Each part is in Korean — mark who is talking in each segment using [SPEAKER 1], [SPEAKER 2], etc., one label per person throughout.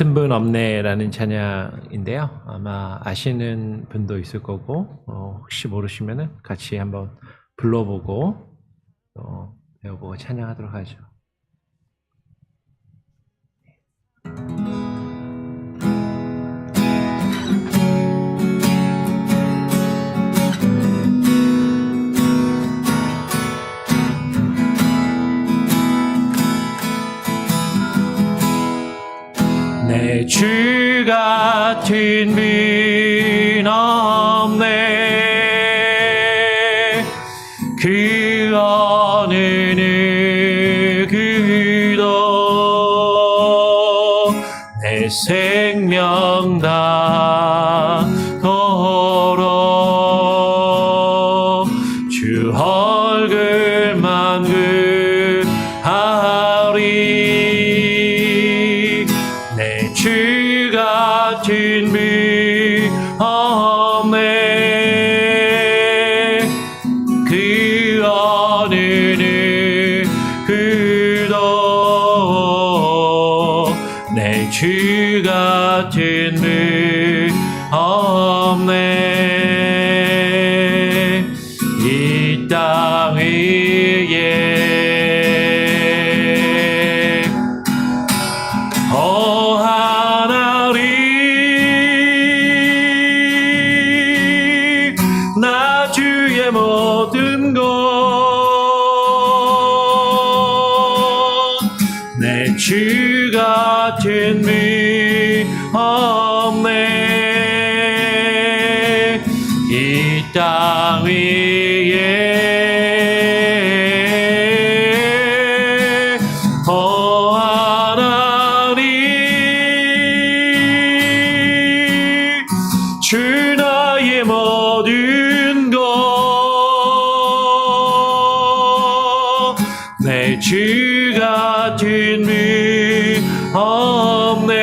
[SPEAKER 1] 같은 분 없네라는 찬양인데요. 아마 아시는 분도 있을 거고 혹시 모르시면은 같이 한번 불러보고 배워보고 찬양하도록 하죠. 내 주 같은 분 없네 그 어느 누구도 내 생명 다도록 주 얼굴만 구하리 내 주 같은 분 없네 그 어느 누구도 내 주 같은 분 없네 이 땅 위에 하나님 나 주의 모든 것 내 주 같은 분 없네 이 땅 위에 하나님 주 나의 모든 것 내 주 같은 분 없네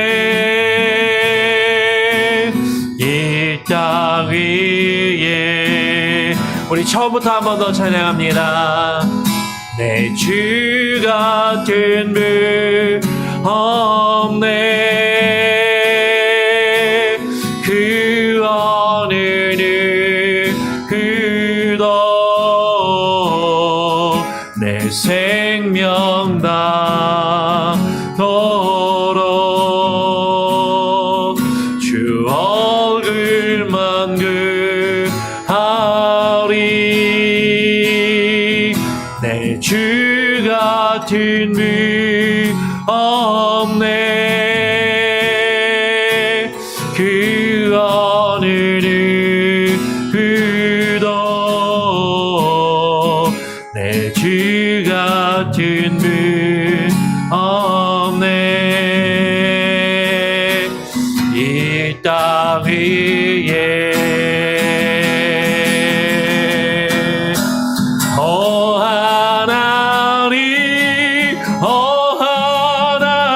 [SPEAKER 1] 이 땅 위에 우리 처음부터 한 번 더 찬양합니다. 내 주 같은 분 없네 그 어느 누구도 내 생명 다도록 주 얼굴만 구하리 내 주 같은 분 없네 그 어느 누구도 내 주 같은 분 없네 이 땅 위에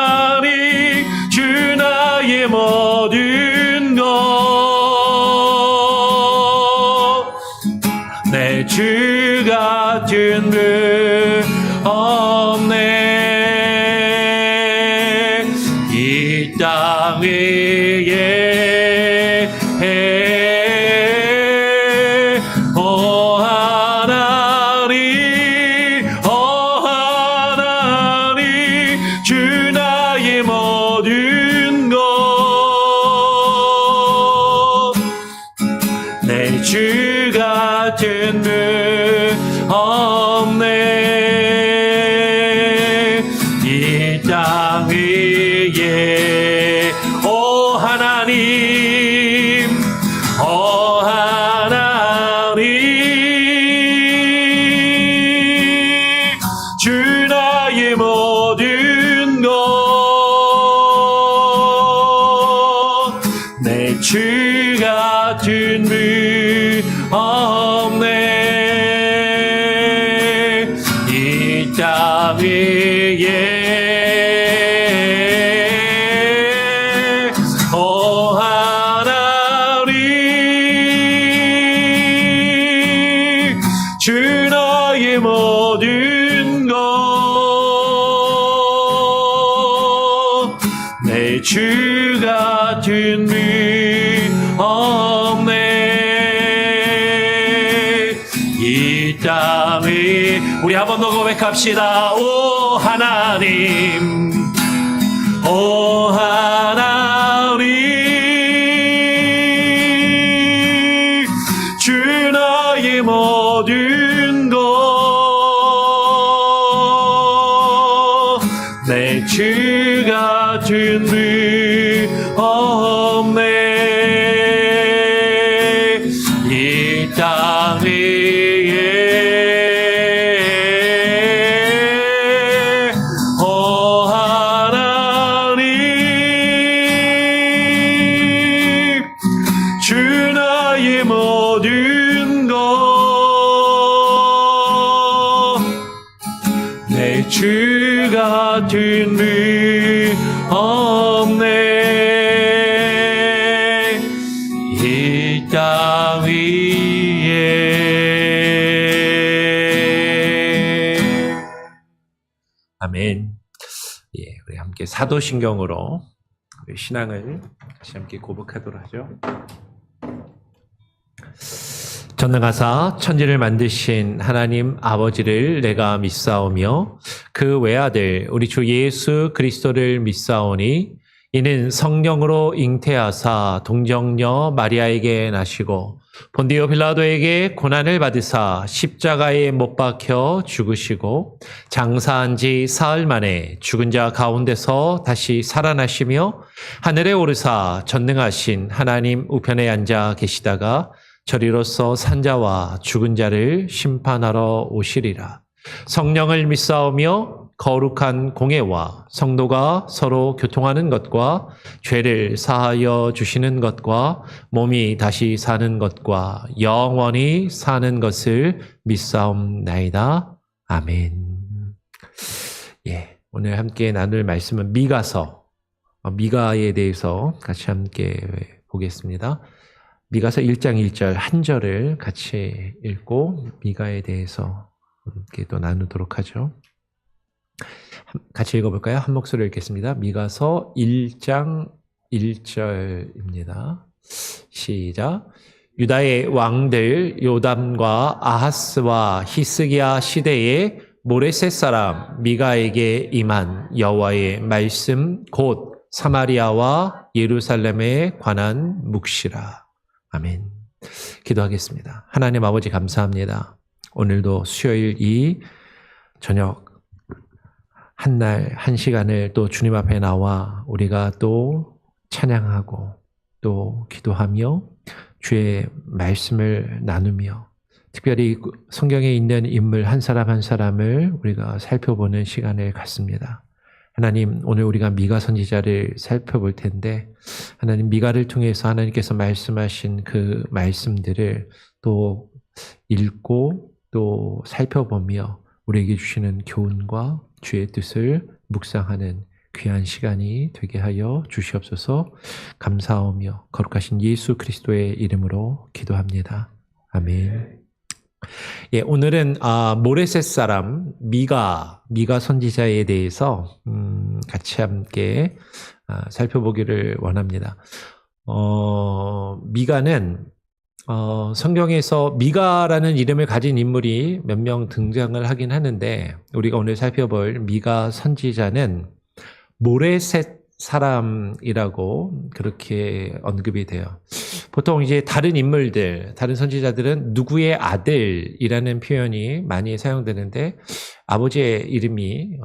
[SPEAKER 1] 하나님 주 나의 모든 것 내 주 같은 분 없네 이 땅 위에 하나님 주 나의 모든 것 내 주 같은 분 없네 이 땅 위에 하나님 주 나의 모든 것 내 주 같은 분 없네 이 땅 위에 하나님 주 나의 모든 것 내 주 같은 분 없네. 이 땅에 우리 한 번 더 고백합시다. 오 하나님, 오 하나님, 주 나의 모든 것, 내 주 같은 분 없네. 이 땅 위에 오 하나님, 주 나의 모든 것, 내 주 같은 분 없네. 이 땅 위에. 아멘. 예, 우리 함께 사도신경으로 우리 신앙을 다시 함께 고백하도록 하죠. 전능하사 천지를 만드신 하나님 아버지를 내가 믿사오며 그 외아들 우리 주 예수 그리스도를 믿사오니 이는 성령으로 잉태하사 동정녀 마리아에게 나시고 본디오 빌라도에게 고난을 받으사 십자가에 못 박혀 죽으시고 장사한 지 사흘 만에 죽은 자 가운데서 다시 살아나시며 하늘에 오르사 전능하신 하나님 우편에 앉아 계시다가 저리로서 산자와 죽은 자를 심판하러 오시리라. 성령을 믿사오며 거룩한 공예와 성도가 서로 교통하는 것과 죄를 사하여 주시는 것과 몸이 다시 사는 것과 영원히 사는 것을 믿사옵나이다. 아멘. 예, 오늘 함께 나눌 말씀은 미가서, 미가에 대해서 같이 함께 보겠습니다. 미가서 1장 1절 한 절을 같이 읽고 미가에 대해서 함께 또 나누도록 하죠. 같이 읽어볼까요? 한 목소리로 읽겠습니다. 미가서 1장 1절입니다. 시작. 유다의 왕들 요담과 아하스와 히스기야 시대에 모레셋 사람 미가에게 임한 여호와의 말씀 곧 사마리아와 예루살렘에 관한 묵시라. 아멘. 기도하겠습니다. 하나님 아버지 감사합니다. 오늘도 수요일 이 저녁 한날 한 시간을 또 주님 앞에 나와 우리가 또 찬양하고 또 기도하며 주의 말씀을 나누며 특별히 성경에 있는 인물 한 사람 한 사람을 우리가 살펴보는 시간을 갖습니다. 하나님, 오늘 우리가 미가 선지자를 살펴볼 텐데 하나님 미가를 통해서 하나님께서 말씀하신 그 말씀들을 또 읽고 또 살펴보며 우리에게 주시는 교훈과 주의 뜻을 묵상하는 귀한 시간이 되게 하여 주시옵소서. 감사하며 거룩하신 예수 그리스도의 이름으로 기도합니다. 아멘. 예, 오늘은 모레셋 사람 미가 선지자에 대해서 같이 함께 살펴보기를 원합니다. 미가는 성경에서 미가라는 이름을 가진 인물이 몇 명 등장을 하긴 하는데 우리가 오늘 살펴볼 미가 선지자는 모레셋 사람이라고 그렇게 언급이 돼요. 보통 이제 다른 인물들, 다른 선지자들은 누구의 아들이라는 표현이 많이 사용되는데 아버지의 이름이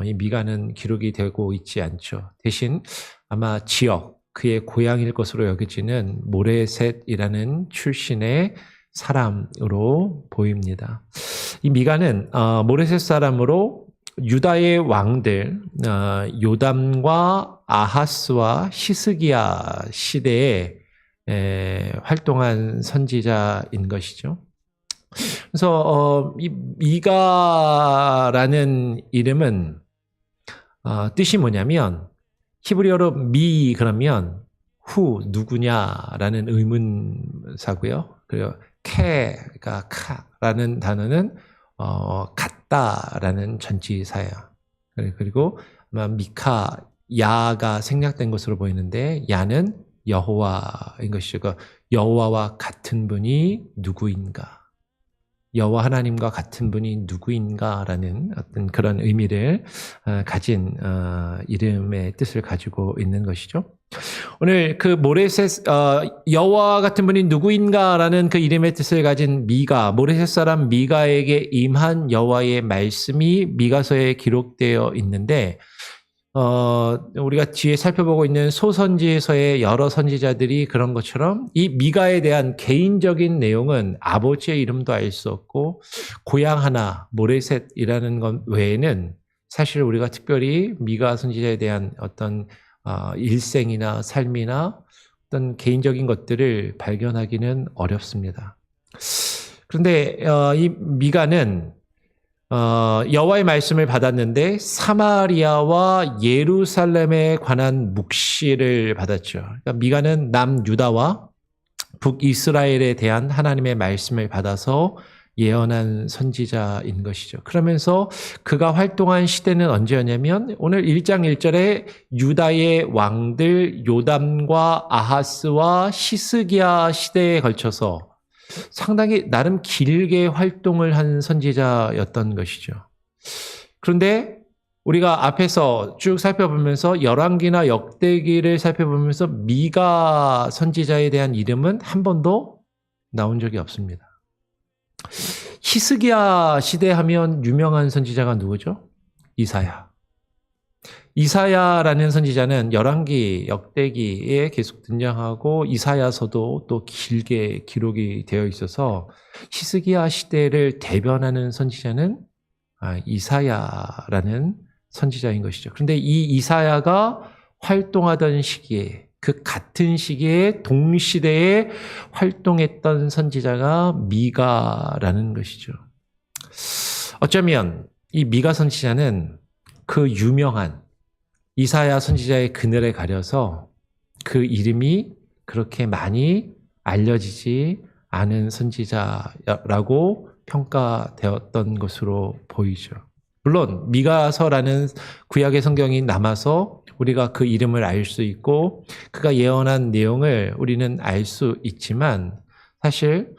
[SPEAKER 1] 이 미가는 기록이 되고 있지 않죠. 대신 아마 지역, 그의 고향일 것으로 여겨지는 모레셋이라는 출신의 사람으로 보입니다. 이 미가는 모레셋 사람으로 유다의 왕들 요담과 아하스와 히스기야 시대에 활동한 선지자인 것이죠. 그래서 이 미가라는 이름은 뜻이 뭐냐면 히브리어로 미 그러면 후 누구냐라는 의문사고요. 그리고 케가 카라는 단어는 같다라는 전치사야. 그리고 아마 미카 야가 생략된 것으로 보이는데 야는 여호와인 것이죠. 그 여호와와 같은 분이 누구인가? 여호와 하나님과 같은 분이 누구인가라는 어떤 그런 의미를 가진 이름의 뜻을 가지고 있는 것이죠. 오늘 그 모레셋 여호와 같은 분이 누구인가라는 그 이름의 뜻을 가진 미가, 모레셋 사람 미가에게 임한 여호와의 말씀이 미가서에 기록되어 있는데 우리가 뒤에 살펴보고 있는 소선지서의 여러 선지자들이 그런 것처럼 이 미가에 대한 개인적인 내용은 아버지의 이름도 알 수 없고 고향 하나 모레셋이라는 것 외에는 사실 우리가 특별히 미가 선지자에 대한 어떤 일생이나 삶이나 어떤 개인적인 것들을 발견하기는 어렵습니다. 그런데 이 미가는 여호와의 말씀을 받았는데 사마리아와 예루살렘에 관한 묵시를 받았죠. 그러니까 미가는 남유다와 북이스라엘에 대한 하나님의 말씀을 받아서 예언한 선지자인 것이죠. 그러면서 그가 활동한 시대는 언제였냐면 오늘 1장 1절에 유다의 왕들 요담과 아하스와 히스기야 시대에 걸쳐서 상당히 나름 길게 활동을 한 선지자였던 것이죠. 그런데 우리가 앞에서 쭉 살펴보면서 열왕기나 역대기를 살펴보면서 미가 선지자에 대한 이름은 한 번도 나온 적이 없습니다. 히스기야 시대 하면 유명한 선지자가 누구죠? 이사야. 이사야라는 선지자는 열왕기, 역대기에 계속 등장하고 이사야서도 또 길게 기록이 되어 있어서 히스기야 시대를 대변하는 선지자는 이사야라는 선지자인 것이죠. 그런데 이 이사야가 활동하던 시기에 그 같은 시기에 동시대에 활동했던 선지자가 미가라는 것이죠. 어쩌면 이 미가 선지자는 그 유명한 이사야 선지자의 그늘에 가려서 그 이름이 그렇게 많이 알려지지 않은 선지자라고 평가되었던 것으로 보이죠. 물론 미가서라는 구약의 성경이 남아서 우리가 그 이름을 알 수 있고 그가 예언한 내용을 우리는 알 수 있지만 사실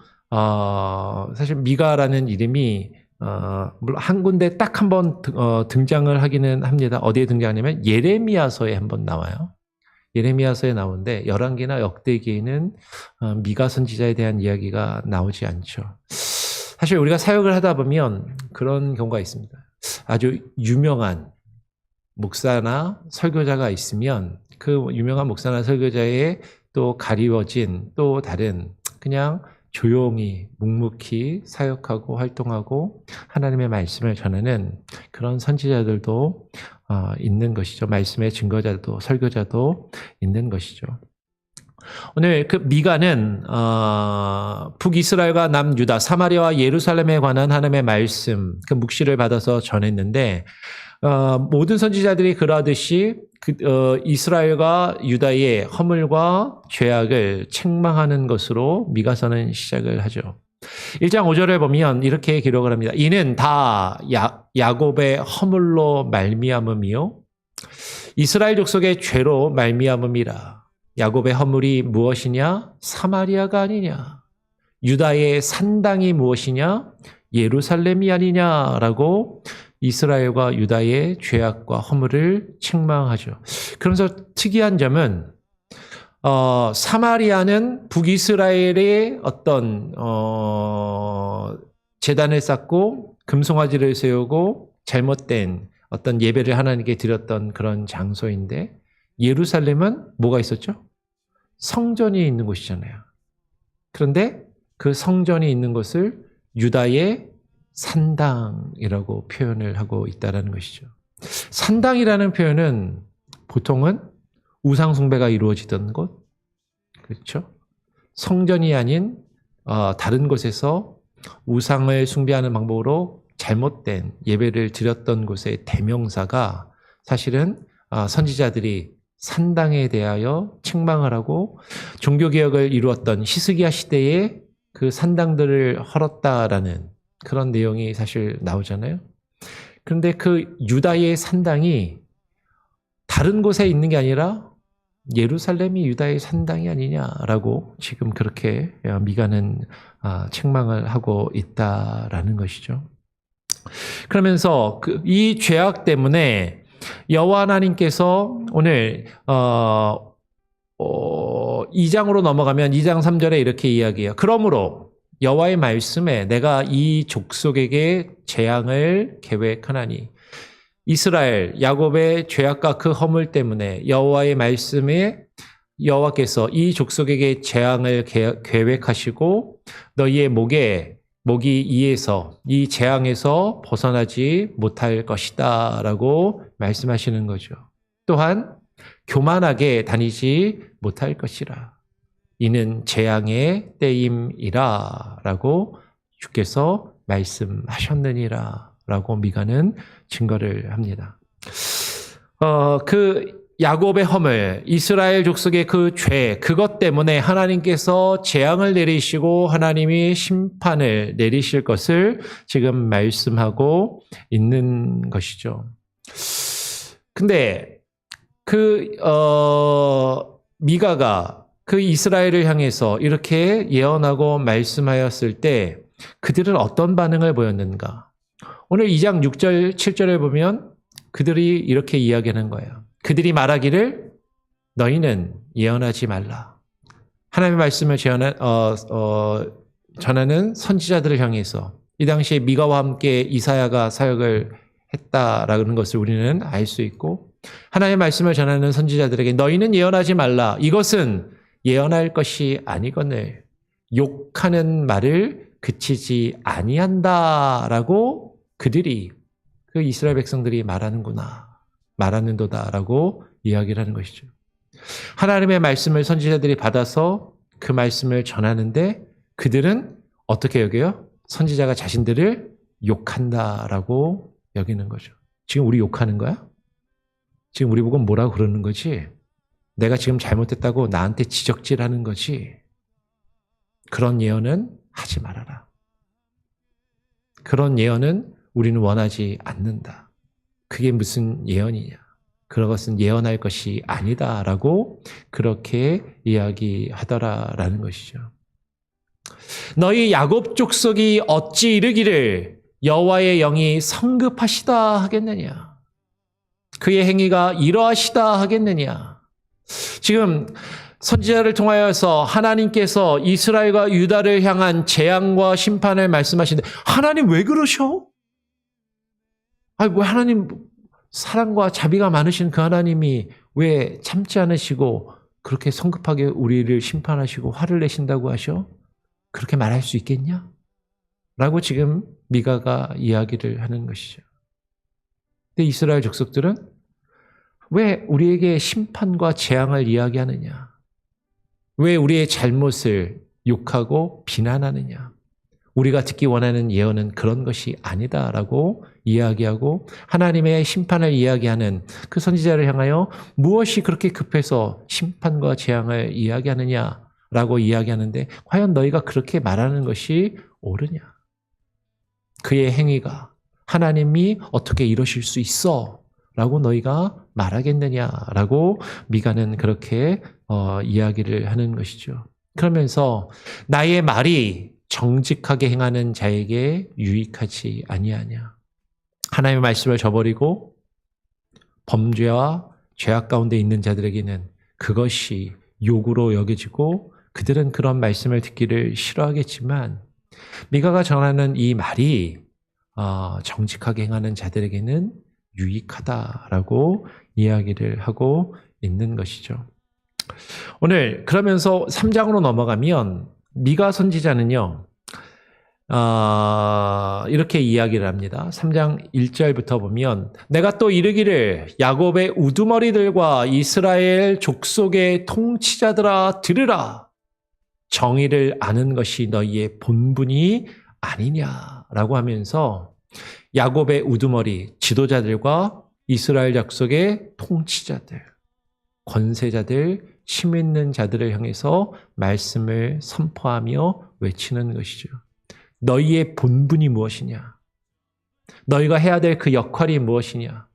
[SPEAKER 1] 미가라는 이름이 물론 한 군데 딱 한 번 등장을 하기는 합니다. 어디에 등장하냐면 예레미야서에 한번 나와요. 예레미야서에 나오는데 열왕기나 역대기에는 미가 선지자에 대한 이야기가 나오지 않죠. 사실 우리가 사역을 하다 보면 그런 경우가 있습니다. 아주 유명한 목사나 설교자가 있으면 그 유명한 목사나 설교자의 또 가리워진 또 다른 그냥 조용히 묵묵히 사역하고 활동하고 하나님의 말씀을 전하는 그런 선지자들도 있는 것이죠. 말씀의 증거자도 설교자도 있는 것이죠. 오늘 그 미가는 북이스라엘과 남유다, 사마리아와 예루살렘에 관한 하나님의 말씀 그 묵시를 받아서 전했는데 모든 선지자들이 그러하듯이 이스라엘과 유다의 허물과 죄악을 책망하는 것으로 미가서는 시작을 하죠. 1장 5절에 보면 이렇게 기록을 합니다. 이는 다 야곱의 허물로 말미암음이요 이스라엘 족속의 죄로 말미암음이라. 야곱의 허물이 무엇이냐? 사마리아가 아니냐? 유다의 산당이 무엇이냐? 예루살렘이 아니냐라고 이스라엘과 유다의 죄악과 허물을 책망하죠. 그러면서 특이한 점은 사마리아는 북이스라엘의 어떤 제단을 쌓고 금송아지를 세우고 잘못된 어떤 예배를 하나님께 드렸던 그런 장소인데 예루살렘은 뭐가 있었죠? 성전이 있는 곳이잖아요. 그런데 그 성전이 있는 곳을 유다의 산당이라고 표현을 하고 있다는 것이죠. 산당이라는 표현은 보통은 우상 숭배가 이루어지던 곳, 그렇죠? 성전이 아닌 다른 곳에서 우상을 숭배하는 방법으로 잘못된 예배를 드렸던 곳의 대명사가 사실은 선지자들이 산당에 대하여 책망을 하고 종교개혁을 이루었던 히스기야 시대에 그 산당들을 헐었다라는 그런 내용이 사실 나오잖아요. 그런데 그 유다의 산당이 다른 곳에 있는 게 아니라 예루살렘이 유다의 산당이 아니냐라고 지금 그렇게 미가는 책망을 하고 있다라는 것이죠. 그러면서 이 죄악 때문에 여호와 하나님께서 오늘 2장으로 넘어가면 2장 3절에 이렇게 이야기해요. 그러므로 여호와의 말씀에 내가 이 족속에게 재앙을 계획하나니, 이스라엘 야곱의 죄악과 그 허물 때문에 여호와의 말씀에 여호와께서 이 족속에게 재앙을 계획하시고 너희의 목이 이에서 이 재앙에서 벗어나지 못할 것이다 라고 말씀하시는 거죠. 또한 교만하게 다니지 못할 것이라. 이는 재앙의 때임이라 라고 주께서 말씀하셨느니라 라고 미가는 증거를 합니다. 그 야곱의 허물, 이스라엘 족속의 그 죄, 그것 때문에 하나님께서 재앙을 내리시고 하나님이 심판을 내리실 것을 지금 말씀하고 있는 것이죠. 근데 미가가 그 이스라엘을 향해서 이렇게 예언하고 말씀하였을 때 그들은 어떤 반응을 보였는가? 오늘 2장 6절, 7절에 보면 그들이 이렇게 이야기하는 거예요. 그들이 말하기를 너희는 예언하지 말라. 하나님의 말씀을 전하는 선지자들을 향해서 이 당시에 미가와 함께 이사야가 사역을 했다라는 것을 우리는 알 수 있고, 하나님의 말씀을 전하는 선지자들에게 너희는 예언하지 말라. 이것은 예언할 것이 아니거늘 욕하는 말을 그치지 아니한다라고 그들이, 그 이스라엘 백성들이 말하는도다라고 이야기를 하는 것이죠. 하나님의 말씀을 선지자들이 받아서 그 말씀을 전하는데 그들은 어떻게 여겨요? 선지자가 자신들을 욕한다라고 여기는 거죠. 지금 우리 욕하는 거야? 지금 우리 보고 뭐라고 그러는 거지? 내가 지금 잘못했다고 나한테 지적질하는 거지? 그런 예언은 하지 말아라. 그런 예언은 우리는 원하지 않는다. 그게 무슨 예언이냐? 그것은 예언할 것이 아니다라고 그렇게 이야기하더라라는 것이죠. 너희 야곱 족속이 어찌 이르기를 여호와의 영이 성급하시다 하겠느냐? 그의 행위가 이러하시다 하겠느냐? 지금 선지자를 통하여서 하나님께서 이스라엘과 유다를 향한 재앙과 심판을 말씀하시는데 하나님 왜 그러셔? 왜 하나님 사랑과 자비가 많으신 그 하나님이 왜 참지 않으시고 그렇게 성급하게 우리를 심판하시고 화를 내신다고 하셔? 그렇게 말할 수 있겠냐? 라고 지금 미가가 이야기를 하는 것이죠. 근데 이스라엘 족속들은 왜 우리에게 심판과 재앙을 이야기하느냐? 왜 우리의 잘못을 욕하고 비난하느냐? 우리가 듣기 원하는 예언은 그런 것이 아니다라고 이야기하고 하나님의 심판을 이야기하는 그 선지자를 향하여 무엇이 그렇게 급해서 심판과 재앙을 이야기하느냐라고 이야기하는데 과연 너희가 그렇게 말하는 것이 옳으냐? 그의 행위가 하나님이 어떻게 이러실 수 있어? 라고 너희가 말하겠느냐라고 미가는 그렇게 이야기를 하는 것이죠. 그러면서 나의 말이 정직하게 행하는 자에게 유익하지 아니하냐. 하나님의 말씀을 저버리고 범죄와 죄악 가운데 있는 자들에게는 그것이 욕으로 여겨지고 그들은 그런 말씀을 듣기를 싫어하겠지만 미가가 전하는 이 말이 정직하게 행하는 자들에게는 유익하다라고 이야기를 하고 있는 것이죠. 오늘 그러면서 3장으로 넘어가면 미가 선지자는요, 이렇게 이야기를 합니다. 3장 1절부터 보면 내가 또 이르기를 야곱의 우두머리들과 이스라엘 족속의 통치자들아 들으라. 정의를 아는 것이 너희의 본분이 아니냐라고 하면서 야곱의 우두머리 지도자들과 이스라엘 족속의 통치자들, 권세자들, 힘 있는 자들을 향해서 말씀을 선포하며 외치는 것이죠. 너희의 본분이 무엇이냐? 너희가 해야 될 그 역할이 무엇이냐?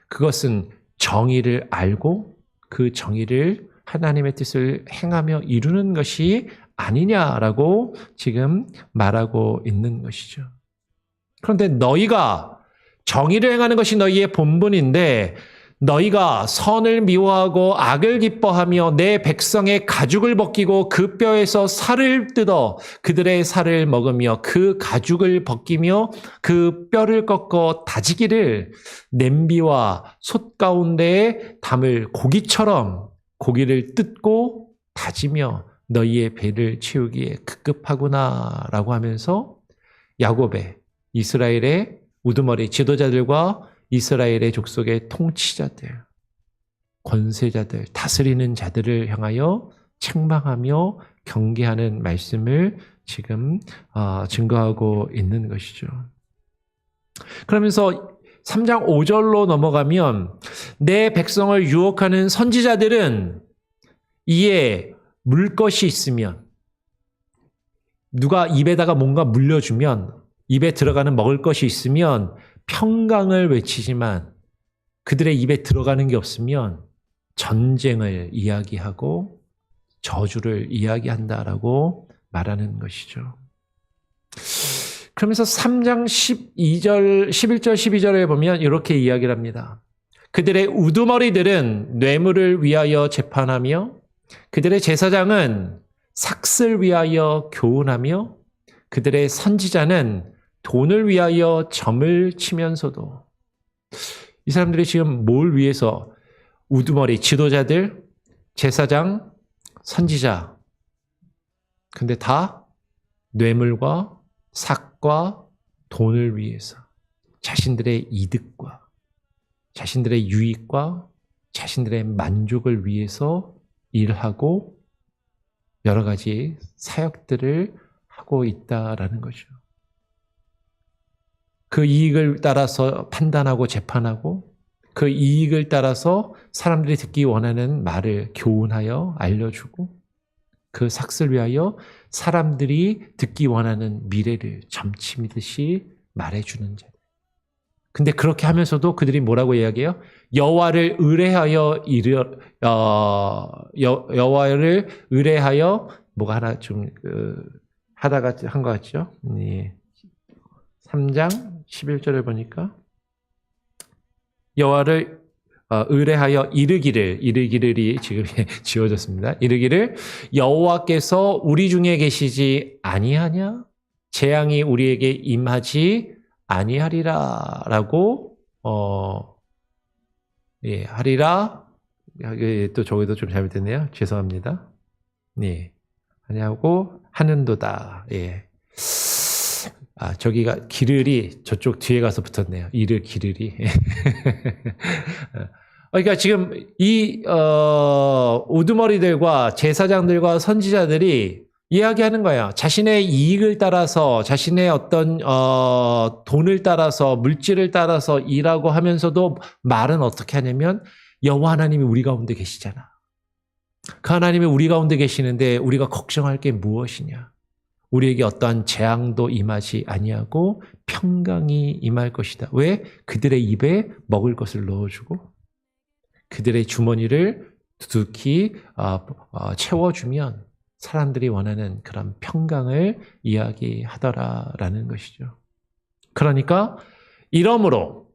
[SPEAKER 1] 그것은 정의를 알고 그 정의를 하나님의 뜻을 행하며 이루는 것이 아니냐라고 지금 말하고 있는 것이죠. 그런데 너희가 정의를 행하는 것이 너희의 본분인데 너희가 선을 미워하고 악을 기뻐하며 내 백성의 가죽을 벗기고 그 뼈에서 살을 뜯어 그들의 살을 먹으며 그 가죽을 벗기며 그 뼈를 꺾어 다지기를 냄비와 솥 가운데에 담을 고기처럼 고기를 뜯고 다지며 너희의 배를 채우기에 급급하구나라고 하면서 야곱의 이스라엘의 우두머리 지도자들과 이스라엘의 족속의 통치자들, 권세자들, 다스리는 자들을 향하여 책망하며 경계하는 말씀을 지금 증거하고 있는 것이죠. 그러면서 3장 5절로 넘어가면 내 백성을 유혹하는 선지자들은 이에 물 것이 있으면 누가 입에다가 뭔가 물려주면 입에 들어가는 먹을 것이 있으면 평강을 외치지만 그들의 입에 들어가는 게 없으면 전쟁을 이야기하고 저주를 이야기한다라고 말하는 것이죠. 그러면서 3장 11절, 12절에 보면 이렇게 이야기를 합니다. 그들의 우두머리들은 뇌물을 위하여 재판하며 그들의 제사장은 삭슬 위하여 교훈하며 그들의 선지자는 돈을 위하여 점을 치면서도 이 사람들이 지금 뭘 위해서 우두머리, 지도자들, 제사장, 선지자 근데 다 뇌물과 삭과 돈을 위해서 자신들의 이득과 자신들의 유익과 자신들의 만족을 위해서 일하고 여러 가지 사역들을 하고 있다라는 거죠. 그 이익을 따라서 판단하고 재판하고 그 이익을 따라서 사람들이 듣기 원하는 말을 교훈하여 알려주고 그 삭슬 위하여 사람들이 듣기 원하는 미래를 점치듯이 말해주는 자들. 근데 그렇게 하면서도 그들이 뭐라고 이야기해요? 여호와를 의뢰하여 여호와를 의뢰하여 뭐가 하나 좀 하다가 한 것 같죠? 네. 3장 11절을 보니까 여호와를 의뢰하여 이르기를이 지금 지워졌습니다. 이르기를 여호와께서 우리 중에 계시지 아니하냐? 재앙이 우리에게 임하지 아니하리라라고 예, 하리라. 또 저기도 좀 잘못됐네요. 죄송합니다. 네. 아니하고 하는도다. 예. 저기가 기르리 저쪽 뒤에 가서 붙었네요. 기르리. 그러니까 지금 이 우두머리들과 제사장들과 선지자들이 이야기하는 거예요. 자신의 이익을 따라서 자신의 어떤 돈을 따라서 물질을 따라서 일하고 하면서도 말은 어떻게 하냐면 여호와 하나님이 우리 가운데 계시잖아. 그 하나님이 우리 가운데 계시는데 우리가 걱정할 게 무엇이냐. 우리에게 어떠한 재앙도 임하지 아니하고 평강이 임할 것이다. 왜? 그들의 입에 먹을 것을 넣어주고 그들의 주머니를 두둑히 채워주면 사람들이 원하는 그런 평강을 이야기하더라라는 것이죠. 그러니까 이러므로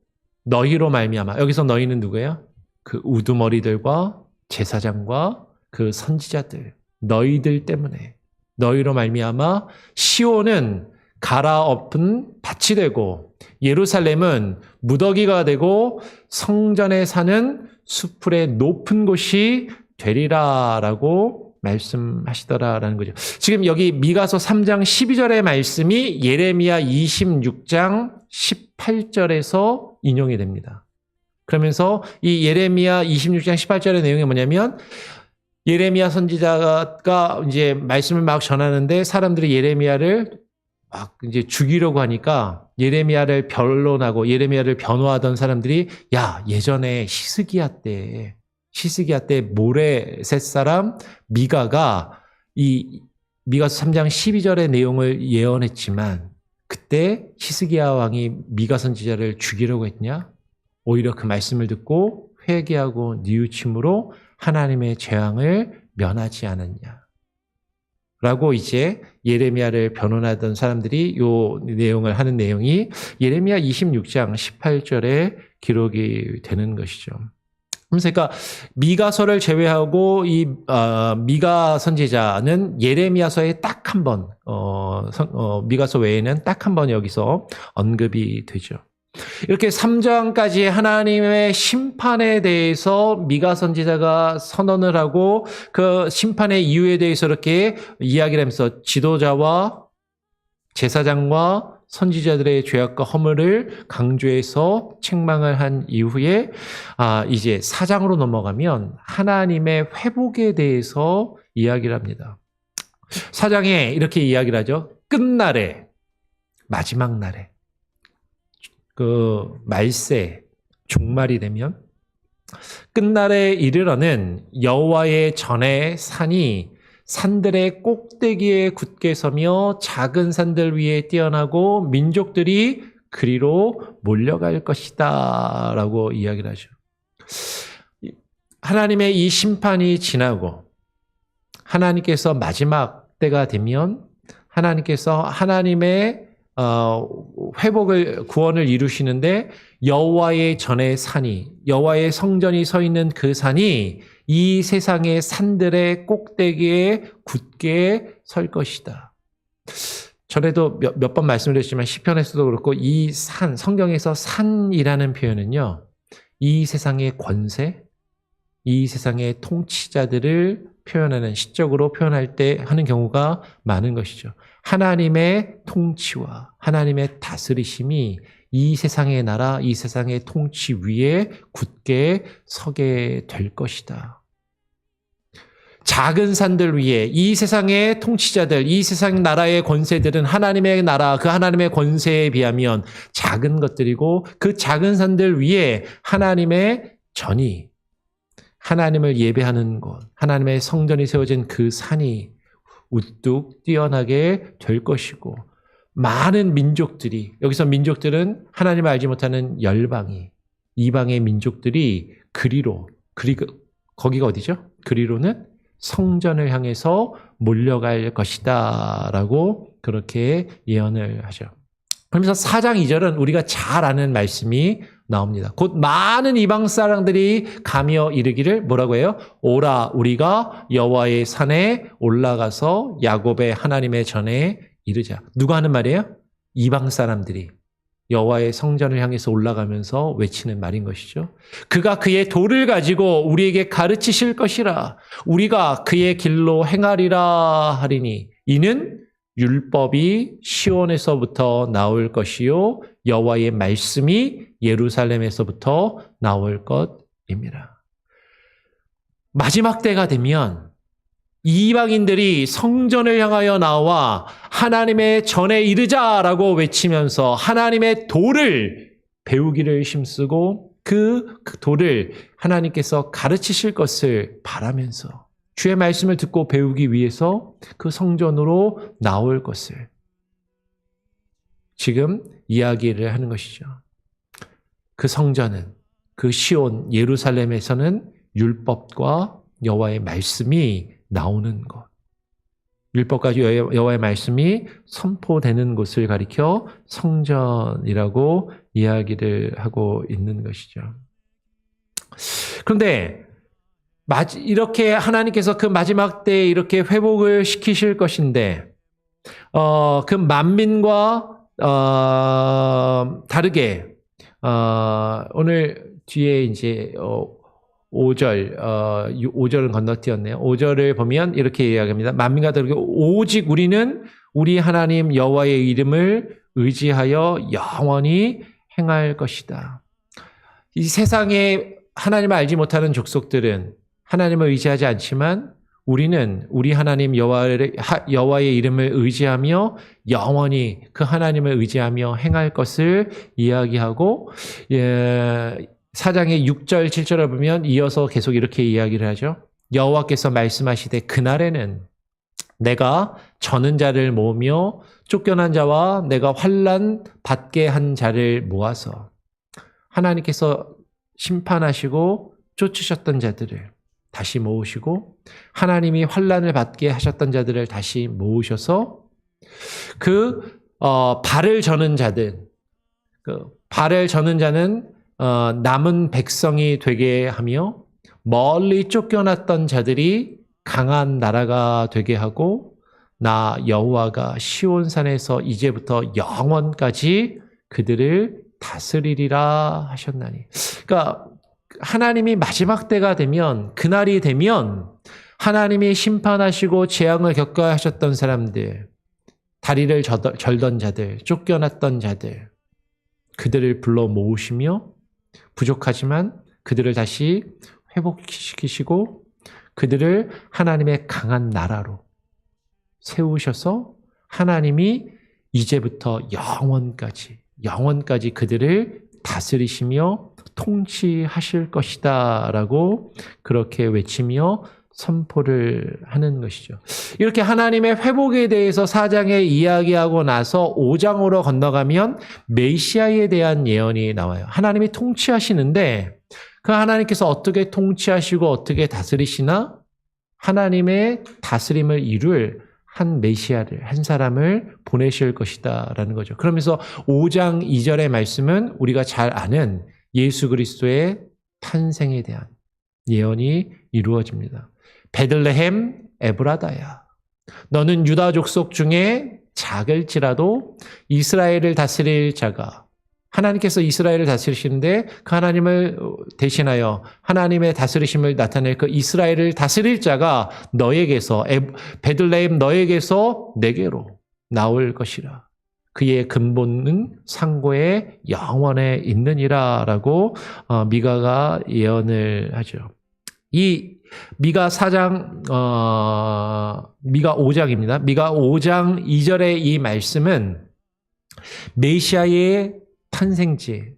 [SPEAKER 1] 너희로 말미암아 여기서 너희는 누구예요? 그 우두머리들과 제사장과 그 선지자들 너희들 때문에 너희로 말미암아 시온은 갈아엎은 밭이 되고 예루살렘은 무더기가 되고 성전에 사는 수풀의 높은 곳이 되리라라고 말씀하시더라라는 거죠. 지금 여기 미가서 3장 12절의 말씀이 예레미야 26장 18절에서 인용이 됩니다. 그러면서 이 예레미야 26장 18절의 내용이 뭐냐면 예레미야 선지자가 이제 말씀을 막 전하는데 사람들이 예레미야를 막 이제 죽이려고 하니까 예레미야를 변론하고 예레미야를 변호하던 사람들이 야, 예전에 히스기야 때 모레셋 사람 미가가 이 미가서 3장 12절의 내용을 예언했지만 그때 히스기야 왕이 미가 선지자를 죽이려고 했냐? 오히려 그 말씀을 듣고 회개하고 뉘우침으로 하나님의 재앙을 면하지 않았냐. 라고 이제 예레미야를 변호하던 사람들이 요 내용을 하는 내용이 예레미야 26장 18절에 기록이 되는 것이죠. 그러니까 미가서를 제외하고 이 미가 선지자는 예레미야서에 딱 한 번, 미가서 외에는 딱 한 번 여기서 언급이 되죠. 이렇게 3장까지 하나님의 심판에 대해서 미가 선지자가 선언을 하고 그 심판의 이유에 대해서 이렇게 이야기를 하면서 지도자와 제사장과 선지자들의 죄악과 허물을 강조해서 책망을 한 이후에 이제 4장으로 넘어가면 하나님의 회복에 대해서 이야기를 합니다. 4장에 이렇게 이야기를 하죠. 끝날에, 마지막 날에 그 말세, 종말이 되면 끝날에 이르러는 여호와의 전에 산이 산들의 꼭대기에 굳게 서며 작은 산들 위에 뛰어나고 민족들이 그리로 몰려갈 것이다 라고 이야기를 하죠. 하나님의 이 심판이 지나고 하나님께서 마지막 때가 되면 하나님께서 하나님의 회복을 구원을 이루시는데 여호와의 전에 산이 여호와의 성전이 서 있는 그 산이 이 세상의 산들의 꼭대기에 굳게 설 것이다. 전에도 몇 번 말씀드렸지만 시편에서도 그렇고 이 산, 성경에서 산이라는 표현은요. 이 세상의 권세, 이 세상의 통치자들을 표현하는 시적으로 표현할 때 하는 경우가 많은 것이죠. 하나님의 통치와 하나님의 다스리심이 이 세상의 나라, 이 세상의 통치 위에 굳게 서게 될 것이다. 작은 산들 위에 이 세상의 통치자들, 이 세상 나라의 권세들은 하나님의 나라, 그 하나님의 권세에 비하면 작은 것들이고 그 작은 산들 위에 하나님의 전이, 하나님을 예배하는 곳, 하나님의 성전이 세워진 그 산이 우뚝 뛰어나게 될 것이고 많은 민족들이, 여기서 민족들은 하나님을 알지 못하는 열방이, 이방의 민족들이 거기가 어디죠? 그리로는 성전을 향해서 몰려갈 것이다 라고 그렇게 예언을 하죠. 그러면서 4장 2절은 우리가 잘 아는 말씀이 나옵니다. 곧 많은 이방 사람들이 가며 이르기를 뭐라고 해요? 오라 우리가 여호와의 산에 올라가서 야곱의 하나님의 전에 이르자. 누가 하는 말이에요? 이방 사람들이 여호와의 성전을 향해서 올라가면서 외치는 말인 것이죠. 그가 그의 도를 가지고 우리에게 가르치실 것이라. 우리가 그의 길로 행하리라 하리니 이는 율법이 시온에서부터 나올 것이요 여호와의 말씀이 예루살렘에서부터 나올 것입니다. 마지막 때가 되면 이방인들이 성전을 향하여 나와 하나님의 전에 이르자라고 외치면서 하나님의 도를 배우기를 힘쓰고 그 도를 하나님께서 가르치실 것을 바라면서 주의 말씀을 듣고 배우기 위해서 그 성전으로 나올 것을 지금 이야기를 하는 것이죠. 그 성전은 그 시온 예루살렘에서는 율법과 여호와의 말씀이 나오는 것. 율법과 여호와의 말씀이 선포되는 곳을 가리켜 성전이라고 이야기를 하고 있는 것이죠. 그런데 이렇게 하나님께서 그 마지막 때에 이렇게 회복을 시키실 것인데 그 만민과 다르게 오늘 뒤에 이제 5절은 건너뛰었네요. 5절을 보면 이렇게 이야기합니다. 만민과 다르게 오직 우리는 우리 하나님 여호와의 이름을 의지하여 영원히 행할 것이다. 이 세상에 하나님을 알지 못하는 족속들은 하나님을 의지하지 않지만 우리는 우리 하나님 여호와의 이름을 의지하며 영원히 그 하나님을 의지하며 행할 것을 이야기하고 4장의 6절, 7절을 보면 이어서 계속 이렇게 이야기를 하죠. 여호와께서 말씀하시되 그날에는 내가 저는 자를 모으며 쫓겨난 자와 내가 환난 받게 한 자를 모아서 하나님께서 심판하시고 쫓으셨던 자들을 다시 모으시고 하나님이 환난을 받게 하셨던 자들을 다시 모으셔서 발을 저는 자들, 발을 저는 자는 남은 백성이 되게 하며 멀리 쫓겨났던 자들이 강한 나라가 되게 하고 나 여호와가 시온산에서 이제부터 영원까지 그들을 다스리리라 하셨나니. 그러니까 하나님이 마지막 때가 되면, 그날이 되면 하나님이 심판하시고 재앙을 겪어야 하셨던 사람들, 다리를 절던 자들, 쫓겨났던 자들, 그들을 불러 모으시며 부족하지만 그들을 다시 회복시키시고 그들을 하나님의 강한 나라로 세우셔서 하나님이 이제부터 영원까지 그들을 다스리시며 통치하실 것이다 라고 그렇게 외치며 선포를 하는 것이죠. 이렇게 하나님의 회복에 대해서 4장에 이야기하고 나서 5장으로 건너가면 메시아에 대한 예언이 나와요. 하나님이 통치하시는데 그 하나님께서 어떻게 통치하시고 어떻게 다스리시나? 하나님의 다스림을 이룰 한 메시아를, 한 사람을 보내실 것이다 라는 거죠. 그러면서 5장 2절의 말씀은 우리가 잘 아는 예수 그리스도의 탄생에 대한 예언이 이루어집니다. 베들레헴 에브라다야, 너는 유다 족속 중에 작을지라도 이스라엘을 다스릴 자가, 하나님께서 이스라엘을 다스리시는데 그 하나님을 대신하여 하나님의 다스리심을 나타낼 그 이스라엘을 다스릴 자가 너에게서, 베들레헴 너에게서 내게로 나올 것이라. 그의 근본은 상고의 영원에 있느니라 라고 미가가 예언을 하죠. 이 미가 4장, 미가 5장입니다. 미가 5장 2절의 이 말씀은 메시아의 탄생지,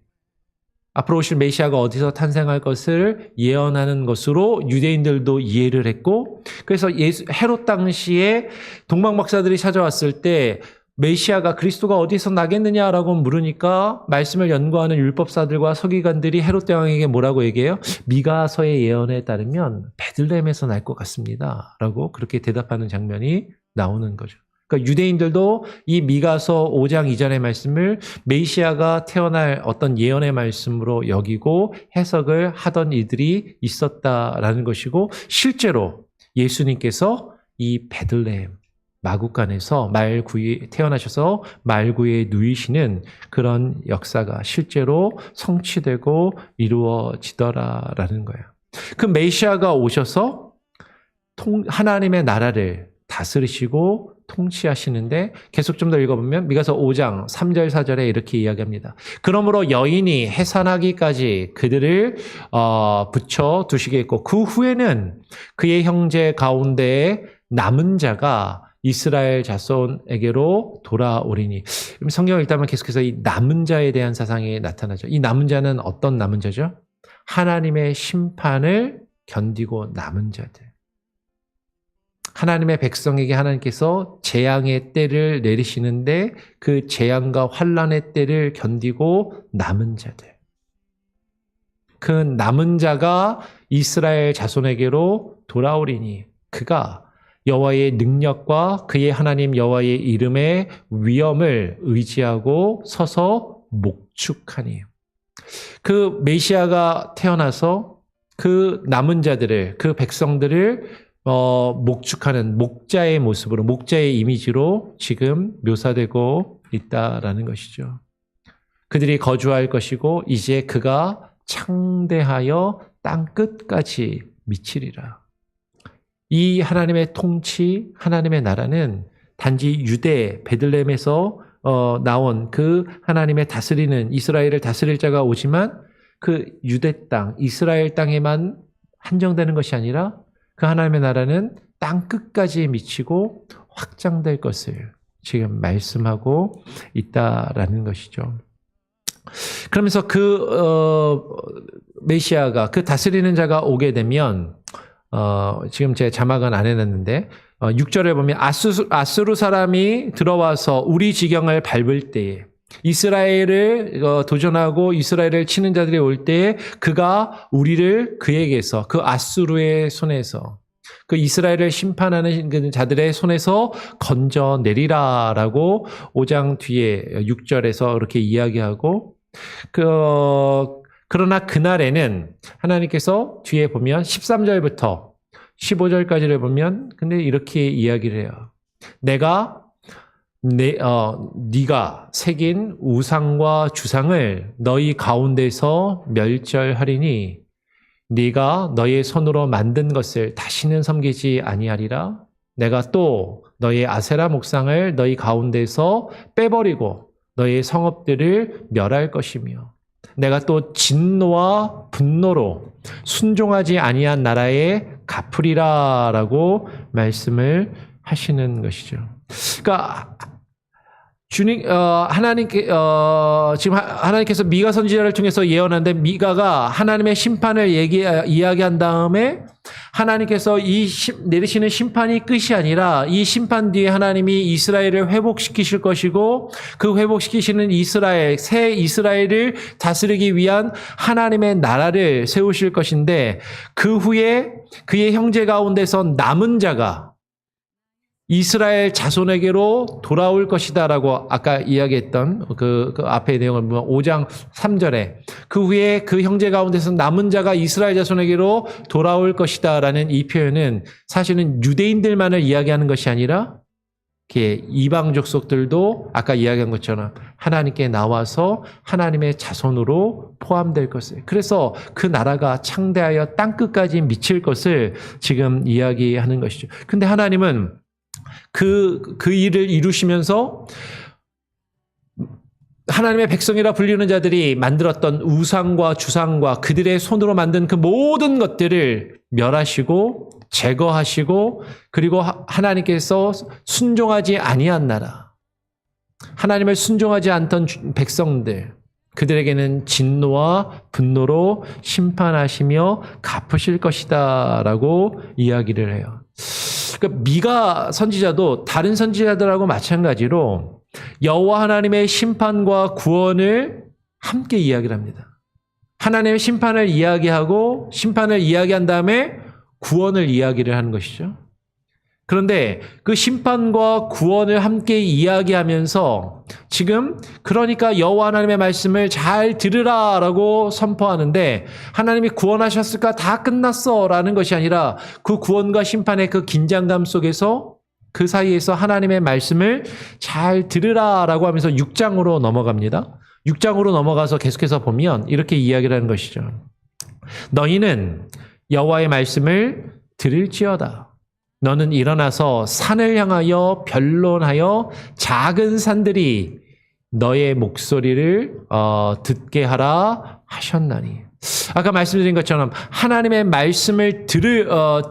[SPEAKER 1] 앞으로 오실 메시아가 어디서 탄생할 것을 예언하는 것으로 유대인들도 이해를 했고, 그래서 헤롯 당시에 동방 박사들이 찾아왔을 때 메시아가 그리스도가 어디서 나겠느냐라고 물으니까 말씀을 연구하는 율법사들과 서기관들이 헤롯 왕에게 뭐라고 얘기해요? 미가서의 예언에 따르면 베들레헴에서 날 것 같습니다 라고 그렇게 대답하는 장면이 나오는 거죠. 그러니까 유대인들도 이 미가서 5장 2절의 말씀을 메시아가 태어날 어떤 예언의 말씀으로 여기고 해석을 하던 이들이 있었다라는 것이고, 실제로 예수님께서 이 베들레헴 마구간에서 태어나셔서 말구에 누이시는 그런 역사가 실제로 성취되고 이루어지더라라는 거예요. 그 메시아가 오셔서 하나님의 나라를 다스리시고 통치하시는데, 계속 좀 더 읽어보면 미가서 5장 3절 4절에 이렇게 이야기합니다. 그러므로 여인이 해산하기까지 그들을 붙여 두시겠고 그 후에는 그의 형제 가운데에 남은 자가 이스라엘 자손에게로 돌아오리니. 성경을 읽다면 계속해서 이 남은 자에 대한 사상이 나타나죠. 이 남은 자는 어떤 남은 자죠? 하나님의 심판을 견디고 남은 자들. 하나님의 백성에게 하나님께서 재앙의 때를 내리시는데 그 재앙과 환난의 때를 견디고 남은 자들. 그 남은 자가 이스라엘 자손에게로 돌아오리니 그가 여호와의 능력과 그의 하나님 여호와의 이름의 위엄을 의지하고 서서 목축하니. 그 메시아가 태어나서 그 남은 자들을, 그 백성들을 목축하는 목자의 모습으로, 목자의 이미지로 지금 묘사되고 있다라는 것이죠. 그들이 거주할 것이고 이제 그가 창대하여 땅 끝까지 미치리라. 이 하나님의 통치, 하나님의 나라는 단지 유대 베들레헴에서 나온 그 하나님의 다스리는, 이스라엘을 다스릴 자가 오지만 그 유대 땅, 이스라엘 땅에만 한정되는 것이 아니라 그 하나님의 나라는 땅 끝까지 미치고 확장될 것을 지금 말씀하고 있다라는 것이죠. 그러면서 그 메시아가, 그 다스리는 자가 오게 되면 지금 제 자막은 안 해놨는데 6절에 보면 아수르 사람이 들어와서 우리 지경을 밟을 때에 이스라엘을 도전하고 이스라엘을 치는 자들이 올 때에 그가 우리를 그에게서, 그 아수르의 손에서, 그 이스라엘을 심판하는 자들의 손에서 건져내리라라고 5장 뒤에 6절에서 그렇게 이야기하고, 그러나 그날에는 하나님께서 뒤에 보면 13절부터 15절까지를 보면 근데 이렇게 이야기를 해요. 네가 새긴 우상과 주상을 너희 가운데서 멸절하리니 네가 너의 손으로 만든 것을 다시는 섬기지 아니하리라. 내가 또 너의 아세라 목상을 너희 가운데서 빼버리고 너의 성읍들을 멸할 것이며 내가 또 진노와 분노로 순종하지 아니한 나라에 갚으리라라고 말씀을 하시는 것이죠. 그러니까 주님, 지금 하나님께서 미가 선지자를 통해서 예언하는데 미가가 하나님의 심판을 이야기한 다음에 하나님께서 내리시는 심판이 끝이 아니라 이 심판 뒤에 하나님이 이스라엘을 회복시키실 것이고 그 회복시키시는 새 이스라엘을 다스리기 위한 하나님의 나라를 세우실 것인데 그 후에 그의 형제 가운데서 남은 자가 이스라엘 자손에게로 돌아올 것이다라고 아까 이야기했던 그 앞의 내용을 보면 5장 3절에 그 후에 그 형제 가운데서 남은 자가 이스라엘 자손에게로 돌아올 것이다라는 이 표현은 사실은 유대인들만을 이야기하는 것이 아니라 이방 족속들도 아까 이야기한 것처럼 하나님께 나와서 하나님의 자손으로 포함될 것을, 그래서 그 나라가 창대하여 땅끝까지 미칠 것을 지금 이야기하는 것이죠. 근데 하나님은 그 일을 이루시면서 하나님의 백성이라 불리는 자들이 만들었던 우상과 주상과 그들의 손으로 만든 그 모든 것들을 멸하시고 제거하시고 그리고 하나님께서 순종하지 아니한 나라, 하나님을 순종하지 않던 백성들, 그들에게는 진노와 분노로 심판하시며 갚으실 것이다 라고 이야기를 해요. 그러니까 미가 선지자도 다른 선지자들하고 마찬가지로 여호와 하나님의 심판과 구원을 함께 이야기를 합니다. 하나님의 심판을 이야기하고 심판을 이야기한 다음에 구원을 이야기를 하는 것이죠. 그런데 그 심판과 구원을 함께 이야기하면서 지금 그러니까 여호와 하나님의 말씀을 잘 들으라라고 선포하는데 하나님이 구원하셨을까 다 끝났어라는 것이 아니라 그 구원과 심판의 그 긴장감 속에서 그 사이에서 하나님의 말씀을 잘 들으라라고 하면서 6장으로 넘어갑니다. 6장으로 넘어가서 계속해서 보면 이렇게 이야기를 하는 것이죠. 너희는 여호와의 말씀을 들을지어다. 너는 일어나서 산을 향하여 변론하여 작은 산들이 너의 목소리를 듣게 하라 하셨나니. 아까 말씀드린 것처럼 하나님의 말씀을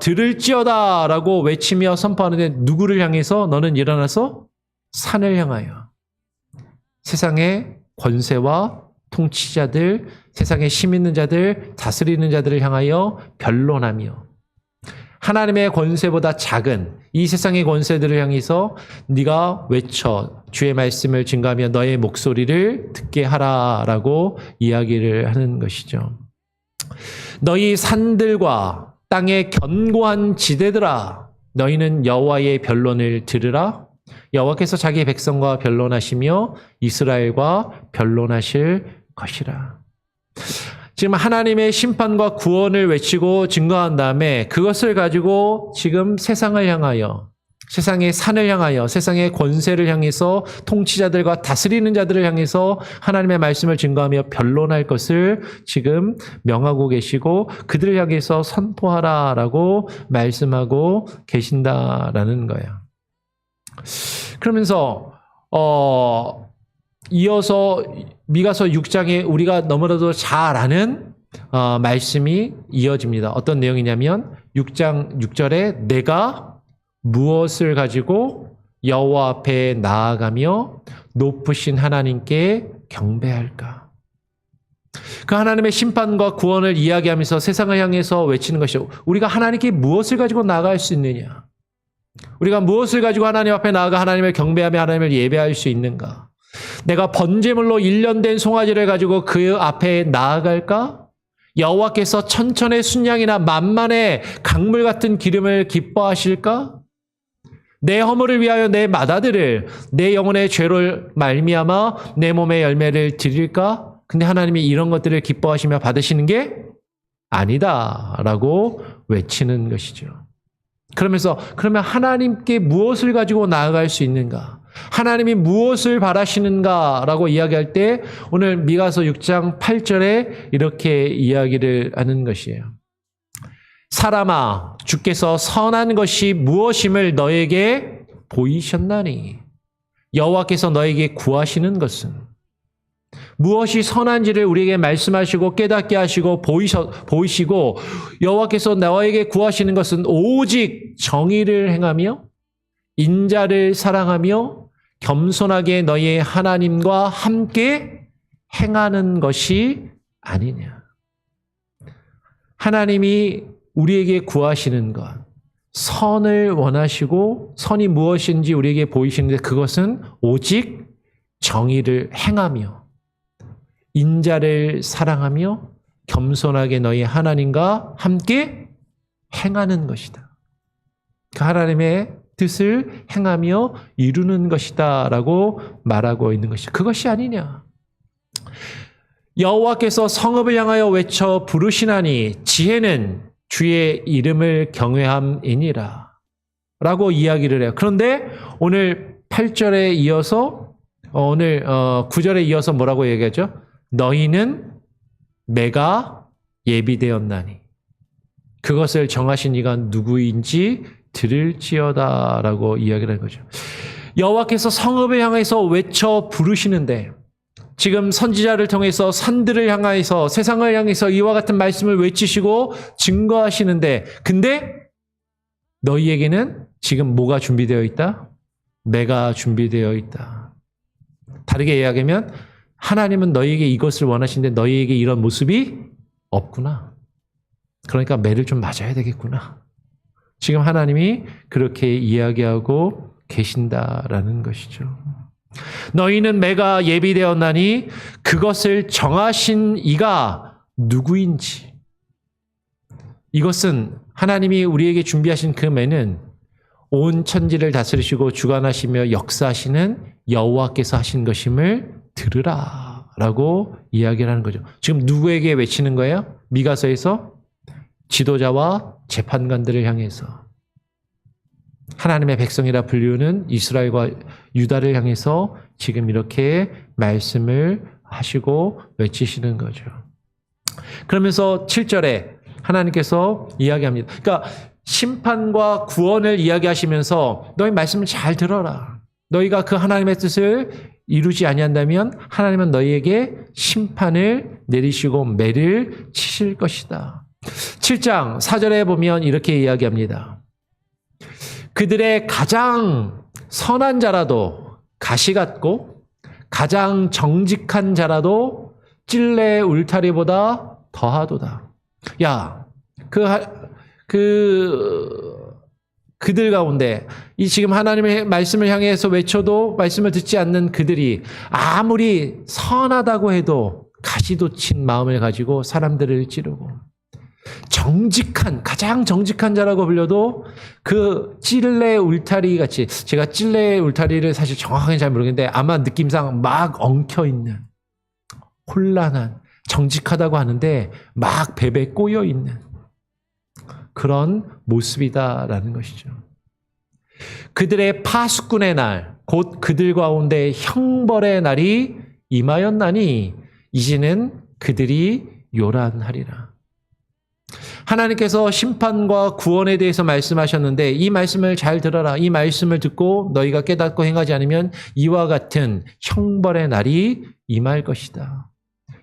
[SPEAKER 1] 들을지어다라고 외치며 선포하는데 누구를 향해서? 너는 일어나서 산을 향하여 세상의 권세와 통치자들, 세상에 힘 있는 자들, 다스리는 자들을 향하여 변론하며 하나님의 권세보다 작은 이 세상의 권세들을 향해서 네가 외쳐 주의 말씀을 증거하며 너의 목소리를 듣게 하라라고 이야기를 하는 것이죠. 너희 산들과 땅의 견고한 지대들아, 너희는 여호와의 변론을 들으라. 여호와께서 자기 백성과 변론하시며 이스라엘과 변론하실 것이라. 지금 하나님의 심판과 구원을 외치고 증거한 다음에 그것을 가지고 지금 세상을 향하여, 세상의 산을 향하여, 세상의 권세를 향해서 통치자들과 다스리는 자들을 향해서 하나님의 말씀을 증거하며 변론할 것을 지금 명하고 계시고 그들을 향해서 선포하라라고 말씀하고 계신다라는 거예요. 그러면서 이어서 미가서 6장에 우리가 너무나도 잘 아는 말씀이 이어집니다. 어떤 내용이냐면 6장 6절에 내가 무엇을 가지고 여호와 앞에 나아가며 높으신 하나님께 경배할까? 그 하나님의 심판과 구원을 이야기하면서 세상을 향해서 외치는 것이죠. 우리가 하나님께 무엇을 가지고 나아갈 수 있느냐? 우리가 무엇을 가지고 하나님 앞에 나아가 하나님을 경배하며 하나님을 예배할 수 있는가? 내가 번제물로 1년 된 송아지를 가지고 그 앞에 나아갈까? 여호와께서 천천의 순양이나 만만의 강물 같은 기름을 기뻐하실까? 내 허물을 위하여 내 맏아들을, 내 영혼의 죄를 말미암아 내 몸의 열매를 드릴까? 근데 하나님이 이런 것들을 기뻐하시며 받으시는 게 아니다라고 외치는 것이죠. 그러면 하나님께 무엇을 가지고 나아갈 수 있는가? 하나님이 무엇을 바라시는가라고 이야기할 때 오늘 미가서 6장 8절에 이렇게 이야기를 하는 것이에요. 사람아, 주께서 선한 것이 무엇임을 너에게 보이셨나니 여호와께서 너에게 구하시는 것은 무엇이 선한지를 우리에게 말씀하시고 깨닫게 하시고 보이시고 여호와께서 너에게 구하시는 것은 오직 정의를 행하며 인자를 사랑하며 겸손하게 너희의 하나님과 함께 행하는 것이 아니냐. 하나님이 우리에게 구하시는 것, 선을 원하시고 선이 무엇인지 우리에게 보이시는데 그것은 오직 정의를 행하며 인자를 사랑하며 겸손하게 너희 하나님과 함께 행하는 것이다. 그 하나님의 뜻을 행하며 이루는 것이다 라고 말하고 있는 것이죠. 그것이 아니냐. 여호와께서 성읍을 향하여 외쳐 부르시나니 지혜는 주의 이름을 경외함이니라 라고 이야기를 해요. 그런데 오늘 8절에 이어서 오늘 9절에 이어서 뭐라고 얘기하죠? 너희는 매가 예비되었나니 그것을 정하신 이가 누구인지 들을지어다라고 이야기를 한 거죠. 여호와께서 성읍을 향해서 외쳐 부르시는데 지금 선지자를 통해서 산들을 향해서 세상을 향해서 이와 같은 말씀을 외치시고 증거하시는데 근데 너희에게는 지금 뭐가 준비되어 있다? 매가 준비되어 있다. 다르게 이야기하면 하나님은 너희에게 이것을 원하시는데 너희에게 이런 모습이 없구나. 그러니까 매를 좀 맞아야 되겠구나. 지금 하나님이 그렇게 이야기하고 계신다라는 것이죠. 너희는 매가 예비되었나니 그것을 정하신 이가 누구인지. 이것은 하나님이 우리에게 준비하신 그 매는 온 천지를 다스리시고 주관하시며 역사하시는 여호와께서 하신 것임을 들으라 라고 이야기를 하는 거죠. 지금 누구에게 외치는 거예요? 미가서에서 지도자와 재판관들을 향해서 하나님의 백성이라 불리우는 이스라엘과 유다를 향해서 지금 이렇게 말씀을 하시고 외치시는 거죠. 그러면서 7절에 하나님께서 이야기합니다. 그러니까 심판과 구원을 이야기하시면서 너희 말씀을 잘 들어라. 너희가 그 하나님의 뜻을 이루지 아니한다면 하나님은 너희에게 심판을 내리시고 매를 치실 것이다. 7장 4절에 보면 이렇게 이야기합니다. 그들의 가장 선한 자라도 가시 같고 가장 정직한 자라도 찔레 울타리보다 더하도다. 야, 그들 가운데 이 지금 하나님의 말씀을 향해서 외쳐도 말씀을 듣지 않는 그들이 아무리 선하다고 해도 가시돋친 마음을 가지고 사람들을 찌르고 가장 정직한 자라고 불려도 그 찔레 울타리 같이, 제가 찔레 울타리를 사실 정확하게 잘 모르겠는데 아마 느낌상 막 엉켜있는, 혼란한, 정직하다고 하는데 막 베베 꼬여있는 그런 모습이다라는 것이죠. 그들의 파수꾼의 날, 곧 그들 가운데 형벌의 날이 임하였나니 이제는 그들이 요란하리라. 하나님께서 심판과 구원에 대해서 말씀하셨는데 이 말씀을 잘 들어라. 이 말씀을 듣고 너희가 깨닫고 행하지 않으면 이와 같은 형벌의 날이 임할 것이다.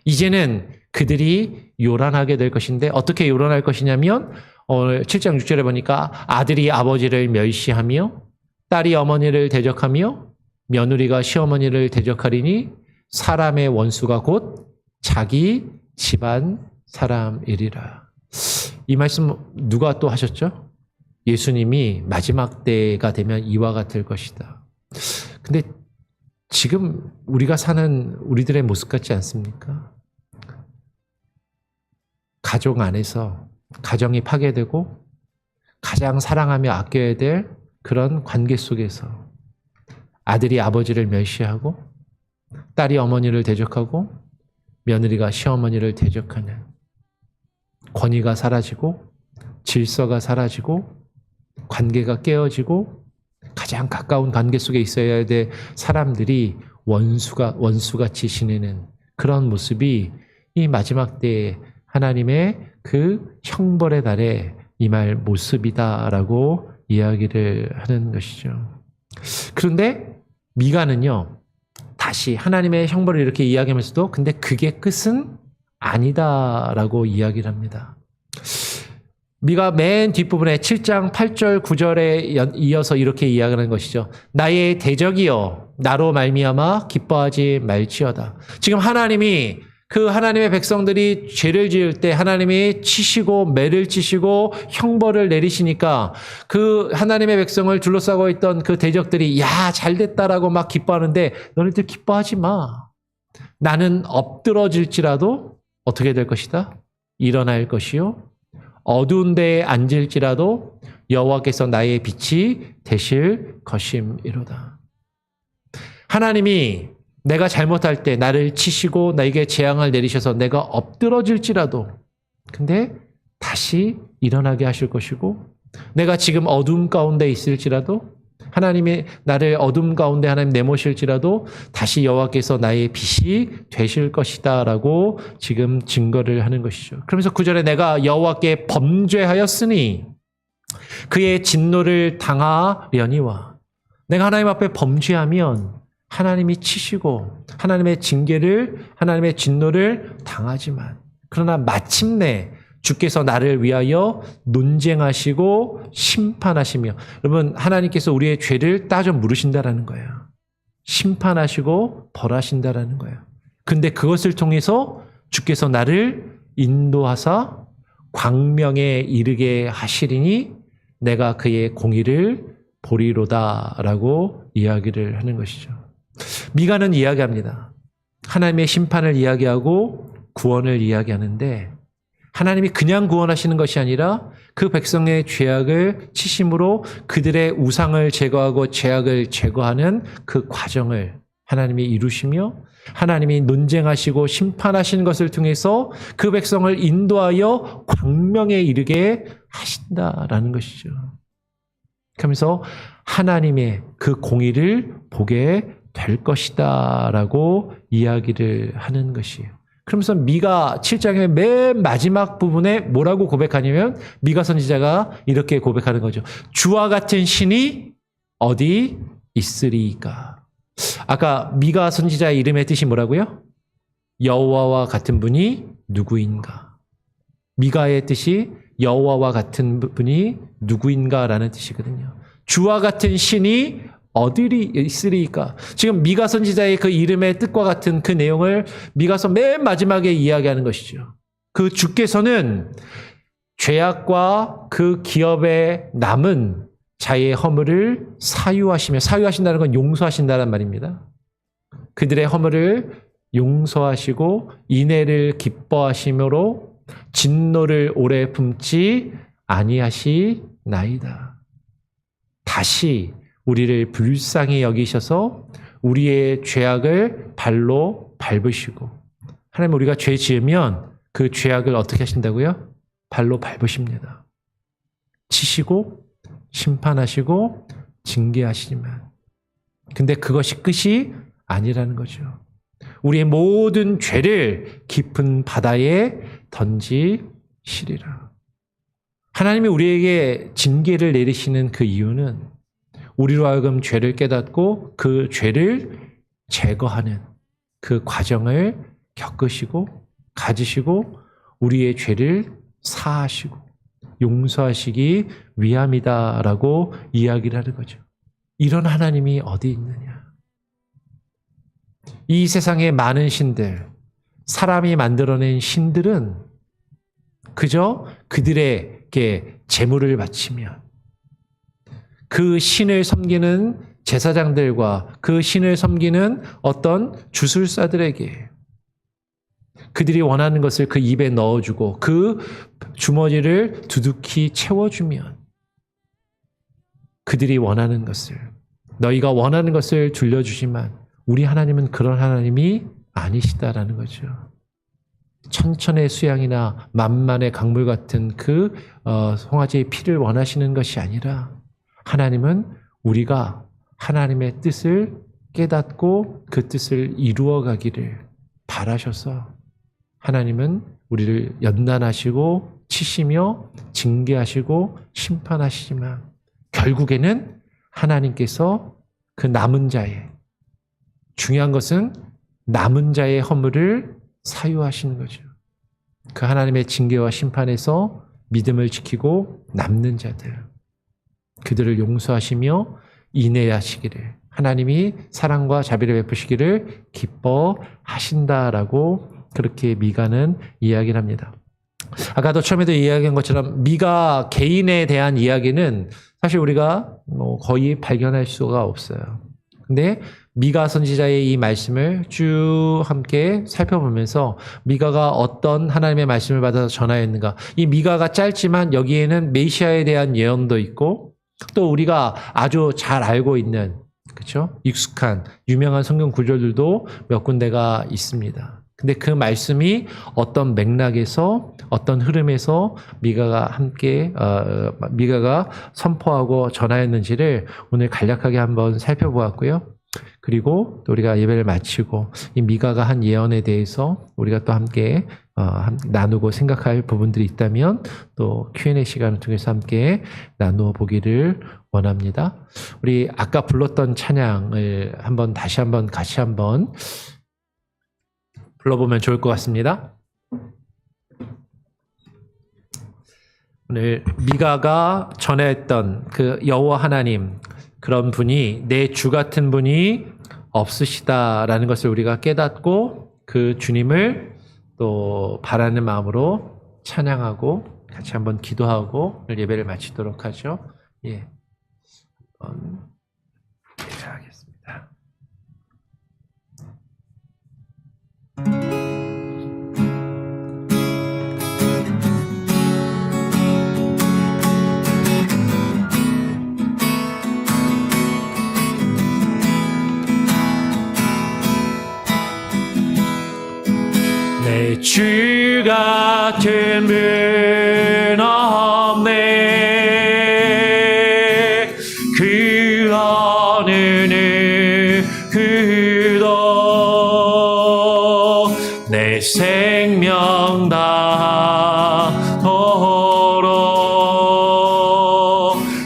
[SPEAKER 1] 이제는 그들이 요란하게 될 것인데 어떻게 요란할 것이냐면 오늘 7장 6절에 보니까 아들이 아버지를 멸시하며 딸이 어머니를 대적하며 며느리가 시어머니를 대적하리니 사람의 원수가 곧 자기 집안 사람이리라. 이 말씀 누가 또 하셨죠? 예수님이 마지막 때가 되면 이와 같을 것이다. 근데 지금 우리가 사는 우리들의 모습 같지 않습니까? 가족 안에서 가정이 파괴되고 가장 사랑하며 아껴야 될 그런 관계 속에서 아들이 아버지를 멸시하고 딸이 어머니를 대적하고 며느리가 시어머니를 대적하는, 권위가 사라지고 질서가 사라지고 관계가 깨어지고 가장 가까운 관계 속에 있어야 될 사람들이 원수같이 지내는 그런 모습이 이 마지막 때에 하나님의 그 형벌의 날에 임할 모습이다라고 이야기를 하는 것이죠. 그런데 미가는요, 다시 하나님의 형벌을 이렇게 이야기하면서도 근데 그게 끝은 아니다라고 이야기를 합니다. 미가 맨 뒷부분에 7장 8절 9절에 이어서 이렇게 이야기하는 것이죠. 나의 대적이여 나로 말미암아 기뻐하지 말지어다. 지금 하나님이 그 하나님의 백성들이 죄를 지을 때 하나님이 치시고 매를 치시고 형벌을 내리시니까 그 하나님의 백성을 둘러싸고 있던 그 대적들이 야, 잘됐다라고 막 기뻐하는데 너희들 기뻐하지 마. 나는 엎드러질지라도 어떻게 될 것이다? 일어날 것이요. 어두운 데에 앉을지라도 여호와께서 나의 빛이 되실 것임이로다. 하나님이 내가 잘못할 때 나를 치시고 나에게 재앙을 내리셔서 내가 엎드러질지라도 근데 다시 일어나게 하실 것이고, 내가 지금 어둠 가운데 있을지라도 하나님이 나를 어둠 가운데 하나님 내모실지라도 다시 여호와께서 나의 빛이 되실 것이다 라고 지금 증거를 하는 것이죠. 그러면서 9절에 내가 여호와께 범죄하였으니 그의 진노를 당하려니와, 내가 하나님 앞에 범죄하면 하나님이 치시고 하나님의 징계를, 하나님의 진노를 당하지만 그러나 마침내 주께서 나를 위하여 논쟁하시고 심판하시며, 여러분 하나님께서 우리의 죄를 따져 물으신다라는 거예요. 심판하시고 벌하신다라는 거예요. 근데 그것을 통해서 주께서 나를 인도하사 광명에 이르게 하시리니 내가 그의 공의를 보리로다라고 이야기를 하는 것이죠. 미가는 이야기합니다. 하나님의 심판을 이야기하고 구원을 이야기하는데 하나님이 그냥 구원하시는 것이 아니라 그 백성의 죄악을 치심으로 그들의 우상을 제거하고 죄악을 제거하는 그 과정을 하나님이 이루시며 하나님이 논쟁하시고 심판하시는 것을 통해서 그 백성을 인도하여 광명에 이르게 하신다라는 것이죠. 그러면서 하나님의 그 공의를 보게 될 것이다 라고 이야기를 하는 것이에요. 그러면서 미가 7장의 맨 마지막 부분에 뭐라고 고백하냐면 미가 선지자가 이렇게 고백하는 거죠. 주와 같은 신이 어디 있으리까? 아까 미가 선지자의 이름의 뜻이 뭐라고요? 여호와와 같은 분이 누구인가? 미가의 뜻이 여호와와 같은 분이 누구인가라는 뜻이거든요. 주와 같은 신이 어디 있으리까? 지금 미가 선지자의 그 이름의 뜻과 같은 그 내용을 미가서 맨 마지막에 이야기하는 것이죠. 그 주께서는 죄악과 그 기업에 남은 자의 허물을 사유하시며, 사유하신다는 건 용서하신다는 말입니다. 그들의 허물을 용서하시고 인애를 기뻐하심으로 진노를 오래 품지 아니하시나이다. 다시 우리를 불쌍히 여기셔서 우리의 죄악을 발로 밟으시고, 하나님 우리가 죄 지으면 그 죄악을 어떻게 하신다고요? 발로 밟으십니다. 치시고 심판하시고 징계하시지만, 근데 그것이 끝이 아니라는 거죠. 우리의 모든 죄를 깊은 바다에 던지시리라. 하나님이 우리에게 징계를 내리시는 그 이유는 우리로 하여금 죄를 깨닫고 그 죄를 제거하는 그 과정을 겪으시고 가지시고 우리의 죄를 사하시고 용서하시기 위함이다라고 이야기를 하는 거죠. 이런 하나님이 어디 있느냐? 이 세상의 많은 신들, 사람이 만들어낸 신들은 그저 그들에게 재물을 바치면 그 신을 섬기는 제사장들과 그 신을 섬기는 어떤 주술사들에게 그들이 원하는 것을 그 입에 넣어주고 그 주머니를 두둑히 채워주면 그들이 원하는 것을, 너희가 원하는 것을 들려주지만 우리 하나님은 그런 하나님이 아니시다라는 거죠. 천천의 수양이나 만만의 강물 같은 그 송아지의 피를 원하시는 것이 아니라 하나님은 우리가 하나님의 뜻을 깨닫고 그 뜻을 이루어 가기를 바라셔서 하나님은 우리를 연단하시고 치시며 징계하시고 심판하시지만 결국에는 하나님께서 그 남은 자의, 중요한 것은 남은 자의 허물을 사유하시는 거죠. 그 하나님의 징계와 심판에서 믿음을 지키고 남는 자들, 그들을 용서하시며 인내하시기를, 하나님이 사랑과 자비를 베푸시기를 기뻐하신다라고 그렇게 미가는 이야기를 합니다. 아까도 처음에도 이야기한 것처럼 미가 개인에 대한 이야기는 사실 우리가 거의 발견할 수가 없어요. 근데 미가 선지자의 이 말씀을 쭉 함께 살펴보면서 미가가 어떤 하나님의 말씀을 받아서 전하였는가. 이 미가가 짧지만 여기에는 메시아에 대한 예언도 있고 또 우리가 아주 잘 알고 있는, 그렇죠? 익숙한 유명한 성경 구절들도 몇 군데가 있습니다. 근데 그 말씀이 어떤 맥락에서 어떤 흐름에서 미가가 선포하고 전하였는지를 오늘 간략하게 한번 살펴보았고요. 그리고 또 우리가 예배를 마치고 이 미가가 한 예언에 대해서 우리가 또 함께 나누고 생각할 부분들이 있다면 또 Q&A 시간을 통해서 함께 나누어 보기를 원합니다. 우리 아까 불렀던 찬양을 다시 한번 같이 한번 불러보면 좋을 것 같습니다. 오늘 미가가 전했던 그 여호와 하나님, 그런 분이 내 주 같은 분이 없으시다라는 것을 우리가 깨닫고 그 주님을 또 바라는 마음으로 찬양하고 같이 한번 기도하고 예배를 마치도록 하죠. 예. 하겠습니다. 내 주 같은 분 없네. 그 어느 누구도 내 생명 다도록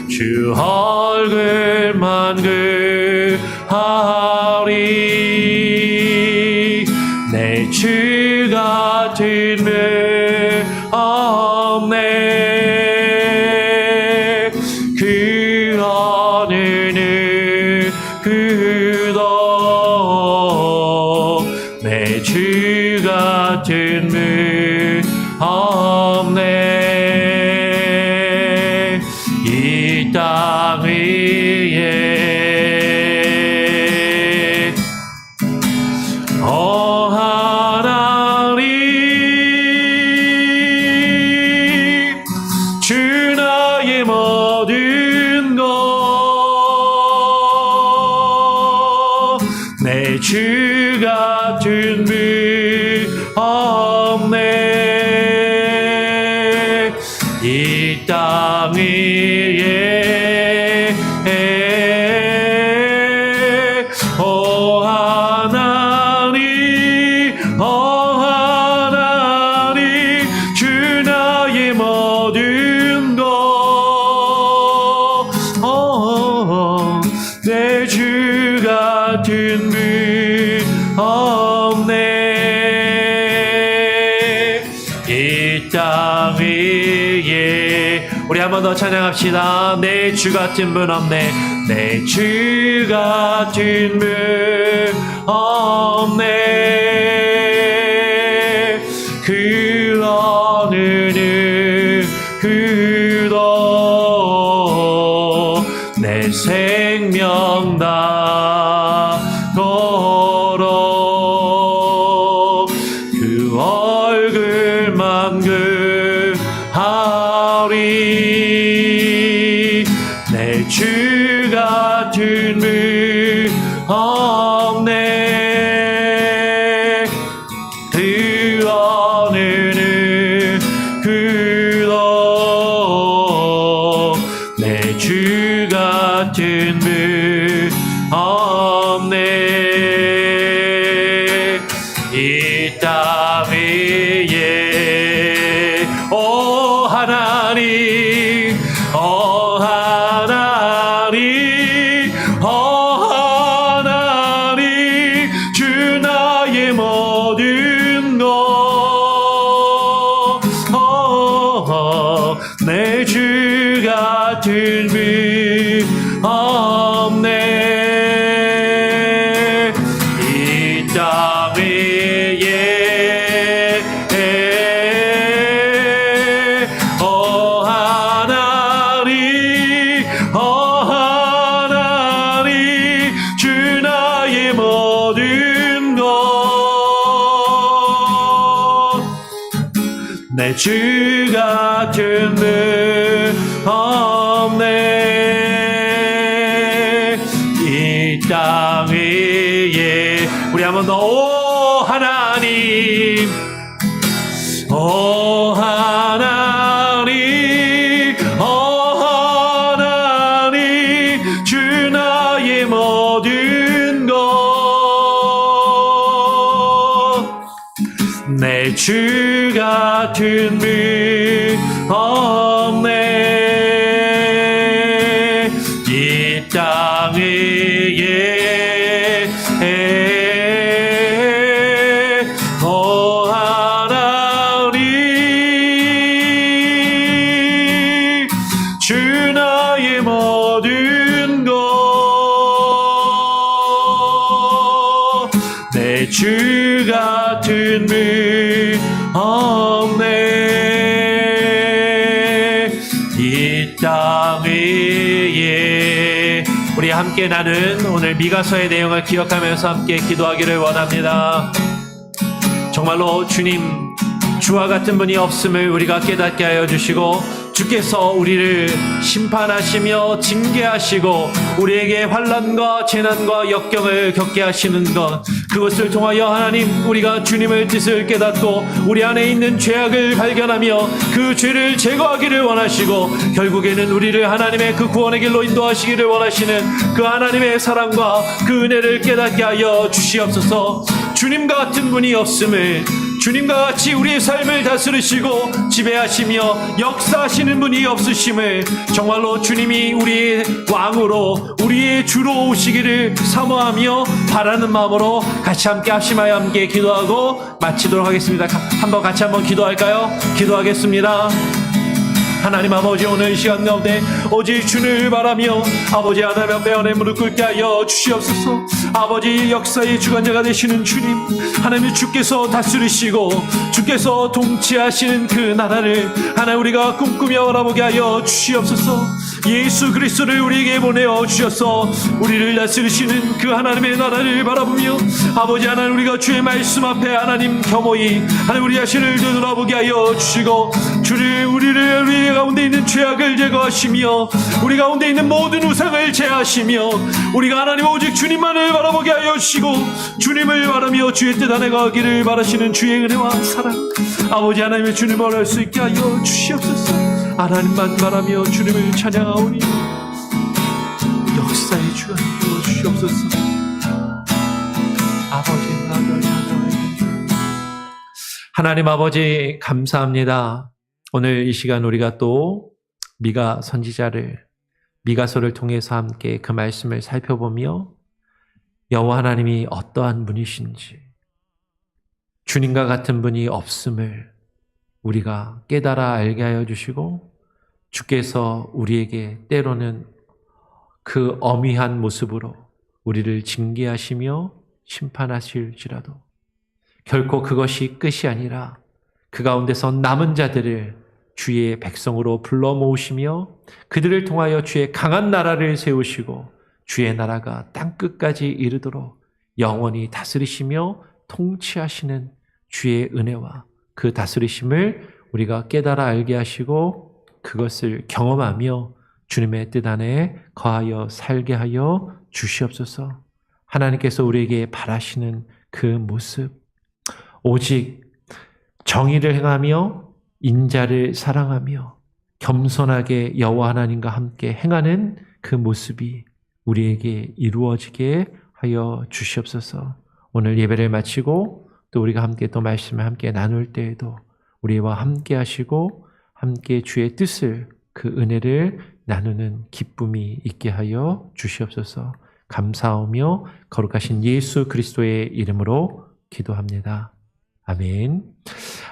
[SPEAKER 1] 주 얼굴만 구하리. 내 주 같은 분 없네. 그 어느 누구도 내 주 같은 분 없네. 이 땅 위에 주 나의 모든 것, 내 주 같은 분 없네. 이 땅 위에 하나님, 주 나의 모든 것, 내 주 같은 분 없네. 이 땅 위에 우리 한 번 더 찬양합시다. 내 주 같은 분 없네. 내 주 같은 분 없네. 그 어느 누구도 내 생명 생명 다도록 그 얼굴만 그하리 내 주 같은 분 없네 그 어느는 그도 내 주 같은 분 없네 이 땅 위에 오 하나님 오 하나님 오 하나님 주 나의 모든 것 내 주 같은 분 없네 이 땅 위에 오 하나님 오 하나님 주 나의 모든 것 내 주 같은 분 없네 이 땅 위에 우리 한 번 더 오 하나님 오 하나님 오 하나님 주 나의 모든 것 내 주 같은 분 없네 이 땅 위에 오 하나님 주 나의 모든 것 내 주 같은 분 없네 이 땅 위에 우리 함께 나눈 오늘 미가서의 내용을 기억하면서 함께 기도하기를 원합니다. 정말로 주님 주와 같은 분이 없음을 우리가 깨닫게 하여 주시고 주께서 우리를 심판하시며 징계하시고 우리에게 환난과 재난과 역경을 겪게 하시는 것 그것을 통하여 하나님 우리가 주님의 뜻을 깨닫고 우리 안에 있는 죄악을 발견하며 그 죄를 제거하기를 원하시고 결국에는 우리를 하나님의 그 구원의 길로 인도하시기를 원하시는 그 하나님의 사랑과 그 은혜를 깨닫게 하여 주시옵소서. 주님과 같은 분이 없음을 주님과 같이 우리의 삶을 다스리시고 지배하시며 역사하시는 분이 없으심을 정말로 주님이 우리의 왕으로 우리의 주로 오시기를 사모하며 바라는 마음으로 같이 함께 합심하여 함께 기도하고 마치도록 하겠습니다. 한번 같이 한번 기도할까요? 기도하겠습니다. 하나님 아버지 오늘 이 시간 가운데 오직 주를 바라며 아버지 하나님 앞에 은혜 무릎 꿇게 하여 주시옵소서. 아버지 역사의 주관자가 되시는 주님 하나님 주께서 다스리시고 주께서 통치하시는 그 나라를 하나님 우리가 꿈꾸며 바라보게 하여 주시옵소서. 예수 그리스도를 우리에게 보내어 주셔서 우리를 다스리시는 그 하나님의 나라를 바라보며 아버지 하나님 우리가 주의 말씀 앞에 하나님 겸허히 하나님 우리 자신을 되돌아보게 하여 주시고 주를 우리 가운데 있는 죄악을 제거하시며 우리 가운데 있는 모든 우상을 제하시며 우리가 하나님 오직 주님만을 바라보게 하여 주시고 주님을 바라며 주의 뜻 안에 가기를 바라시는 주의 은혜와 사랑 아버지 하나님의 주님을 알 수 있게 하여 주시옵소서. 하나님만 바라며 주님을 찬양하오니 역사의 주가 되어 주시옵소서. 아버지 하나님 아버지 감사합니다. 오늘 이 시간 우리가 또 미가 선지자를 미가서를 통해서 함께 그 말씀을 살펴보며 여호와 하나님이 어떠한 분이신지 주님과 같은 분이 없음을 우리가 깨달아 알게 하여 주시고 주께서 우리에게 때로는 그 엄위한 모습으로 우리를 징계하시며 심판하실지라도 결코 그것이 끝이 아니라 그 가운데서 남은 자들을 주의 백성으로 불러 모으시며 그들을 통하여 주의 강한 나라를 세우시고 주의 나라가 땅끝까지 이르도록 영원히 다스리시며 통치하시는 주의 은혜와 그 다스리심을 우리가 깨달아 알게 하시고 그것을 경험하며 주님의 뜻 안에 거하여 살게 하여 주시옵소서. 하나님께서 우리에게 바라시는 그 모습, 오직 정의를 행하며 인자를 사랑하며 겸손하게 여호와 하나님과 함께 행하는 그 모습이 우리에게 이루어지게 하여 주시옵소서. 오늘 예배를 마치고 또 우리가 함께 또 말씀을 함께 나눌 때에도 우리와 함께 하시고 함께 주의 뜻을 그 은혜를 나누는 기쁨이 있게 하여 주시옵소서. 감사하며 거룩하신 예수 그리스도의 이름으로 기도합니다. 아멘.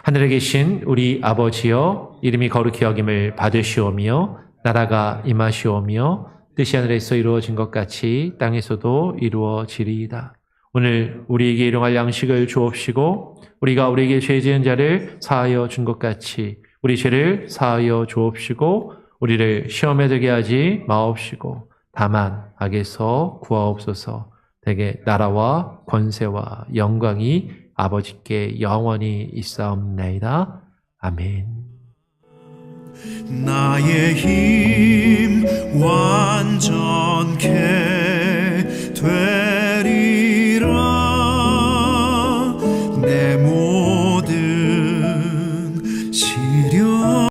[SPEAKER 1] 하늘에 계신 우리 아버지여, 이름이 거룩히 여김을 받으시오며 나라가 임하시오며 뜻이 하늘에서 이루어진 것 같이 땅에서도 이루어지리이다. 오늘 우리에게 일용할 양식을 주옵시고 우리가 우리에게 죄 지은 자를 사하여 준 것 같이 우리 죄를 사하여 주옵시고 우리를 시험에 들게 하지 마옵시고 다만 악에서 구하옵소서. 대개 나라와 권세와 영광이 아버지께 영원히 있사옵나이다. 아멘.
[SPEAKER 2] 나의 힘 완전